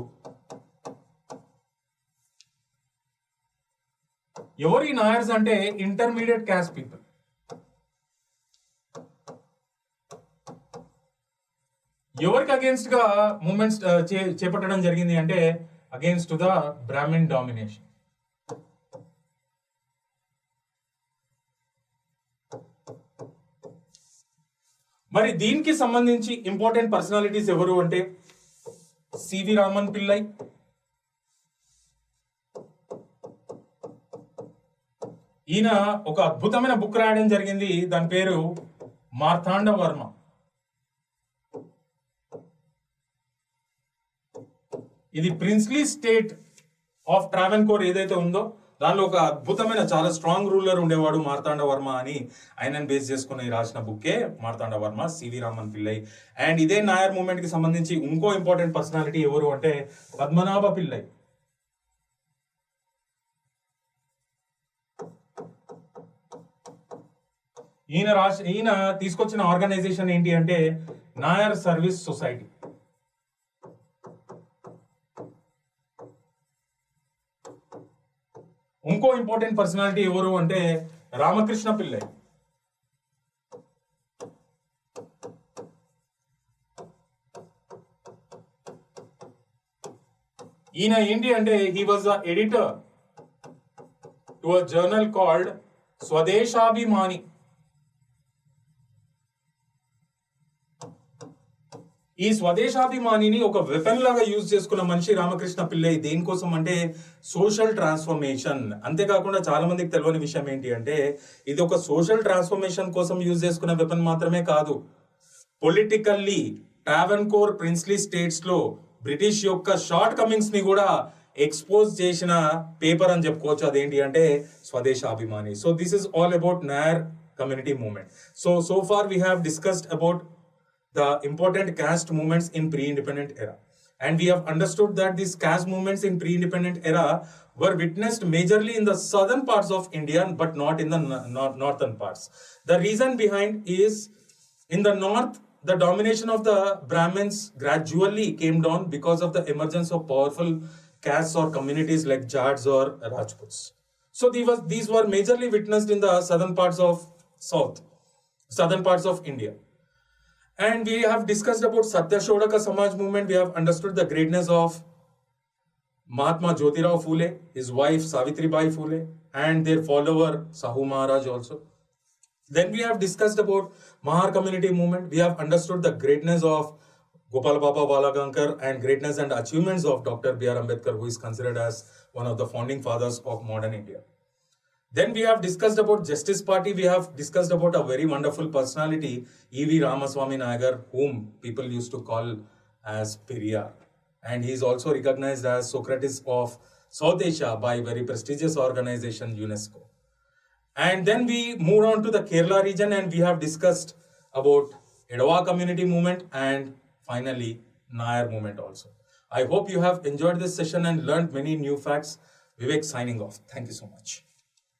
ఎవరు ఈ నాయర్స్ అంటే ఇంటర్మీడియట్ క్యాస్ట్ పీపుల్. ఎవరికి అగేన్స్ట్ గా మూవ్మెంట్స్ చేపట్టడం జరిగింది అంటే అగేన్స్ట్ ద బ్రాహ్మణ్ డామినేషన్. మరి దీనికి సంబంధించి ఇంపార్టెంట్ పర్సనాలిటీస్ ఎవరు అంటే సివి రామన్ పిల్లై, ఈయన ఒక అద్భుతమైన బుక్ రాయడం జరిగింది, దాని పేరు మార్తాండ వర్మ. ఇది ప్రిన్స్లీ స్టేట్ ఆఫ్ ట్రావెన్కోర్ ఏదైతే ఉందో దానిలో ఒక అద్భుతమైన చాలా స్ట్రాంగ్ రూలర్ ఉండేవాడు మార్తాండ వర్మ అని ఆయనను బేస్ చేసుకుని రాసిన బుక్కే మార్తాండ వర్మ, సివి రామన్ పిల్లై. అండ్ ఇదే నాయర్ మూవ్మెంట్ కి సంబంధించి ఇంకో ఇంపార్టెంట్ పర్సనాలిటీ ఎవరు అంటే పద్మనాభ పిల్లై. ఈయన తీసుకొచ్చిన ఆర్గనైజేషన్ ఏంటి అంటే నాయర్ సర్వీస్ సొసైటీ. ఇంకో ఇంపార్టెంట్ పర్సనాలిటీ ఎవరు అంటే రామకృష్ణ పిల్లై. ఈయన ఏంటి అంటే he was the editor to a journal called Swadeshabhimani. ఈ స్వదేశాభిమానిని ఒక వెపన్ లాగా యూజ్ చేసుకున్న మనిషి రామకృష్ణ పిల్లై. దేనికోసం అంటే సోషల్ ట్రాన్స్ఫర్మేషన్. అంతేకాకుండా చాలా మందికి తెలియని విషయం ఏంటి అంటే ఇది ఒక సోషల్ ట్రాన్స్ఫర్మేషన్ కోసం యూజ్ చేసుకున్న వెపన్ మాత్రమే కాదు, పొలిటికల్లీ ట్రావెన్కోర్ ప్రిన్స్లీ స్టేట్స్ లో బ్రిటిష్ యొక్క షార్ట్ కమింగ్స్ ని కూడా ఎక్స్పోజ్ చేసిన పేపర్ అని చెప్పుకోవచ్చు. అదేంటి అంటే Swadeshabhimani. So this is all about Nair community movement. So far we have discussed about the important caste movements in pre-independent era, and we have understood that these caste movements in pre-independent era were witnessed majorly in the southern parts of India but not in the northern parts. The reason behind is in the north the domination of the Brahmins gradually came down because of the emergence of powerful castes or communities like Jats or Rajputs. So these were majorly witnessed in the southern parts of India. And we have discussed about Satya Shodaka Samaj movement. We have understood the greatness of Mahatma Jyotirao Phule, his wife Savitribai Phule, and their follower Sahu Maharaj also. Then we have discussed about Mahar community movement. We have understood the greatness of Gopal Baba Balagankar and greatness and achievements of Dr. B.R. Ambedkar, who is considered as one of the founding fathers of modern India. Then we have discussed about Justice Party. We have discussed about a very wonderful personality, E.V. Ramaswamy Nagar, whom people used to call as Periyar. And he is also recognized as Socrates of South Asia by very prestigious organization UNESCO. And then we moved on to the Kerala region and we have discussed about Edava community movement and finally Nair movement also. I hope you have enjoyed this session and learned many new facts. Vivek signing off. Thank you so much.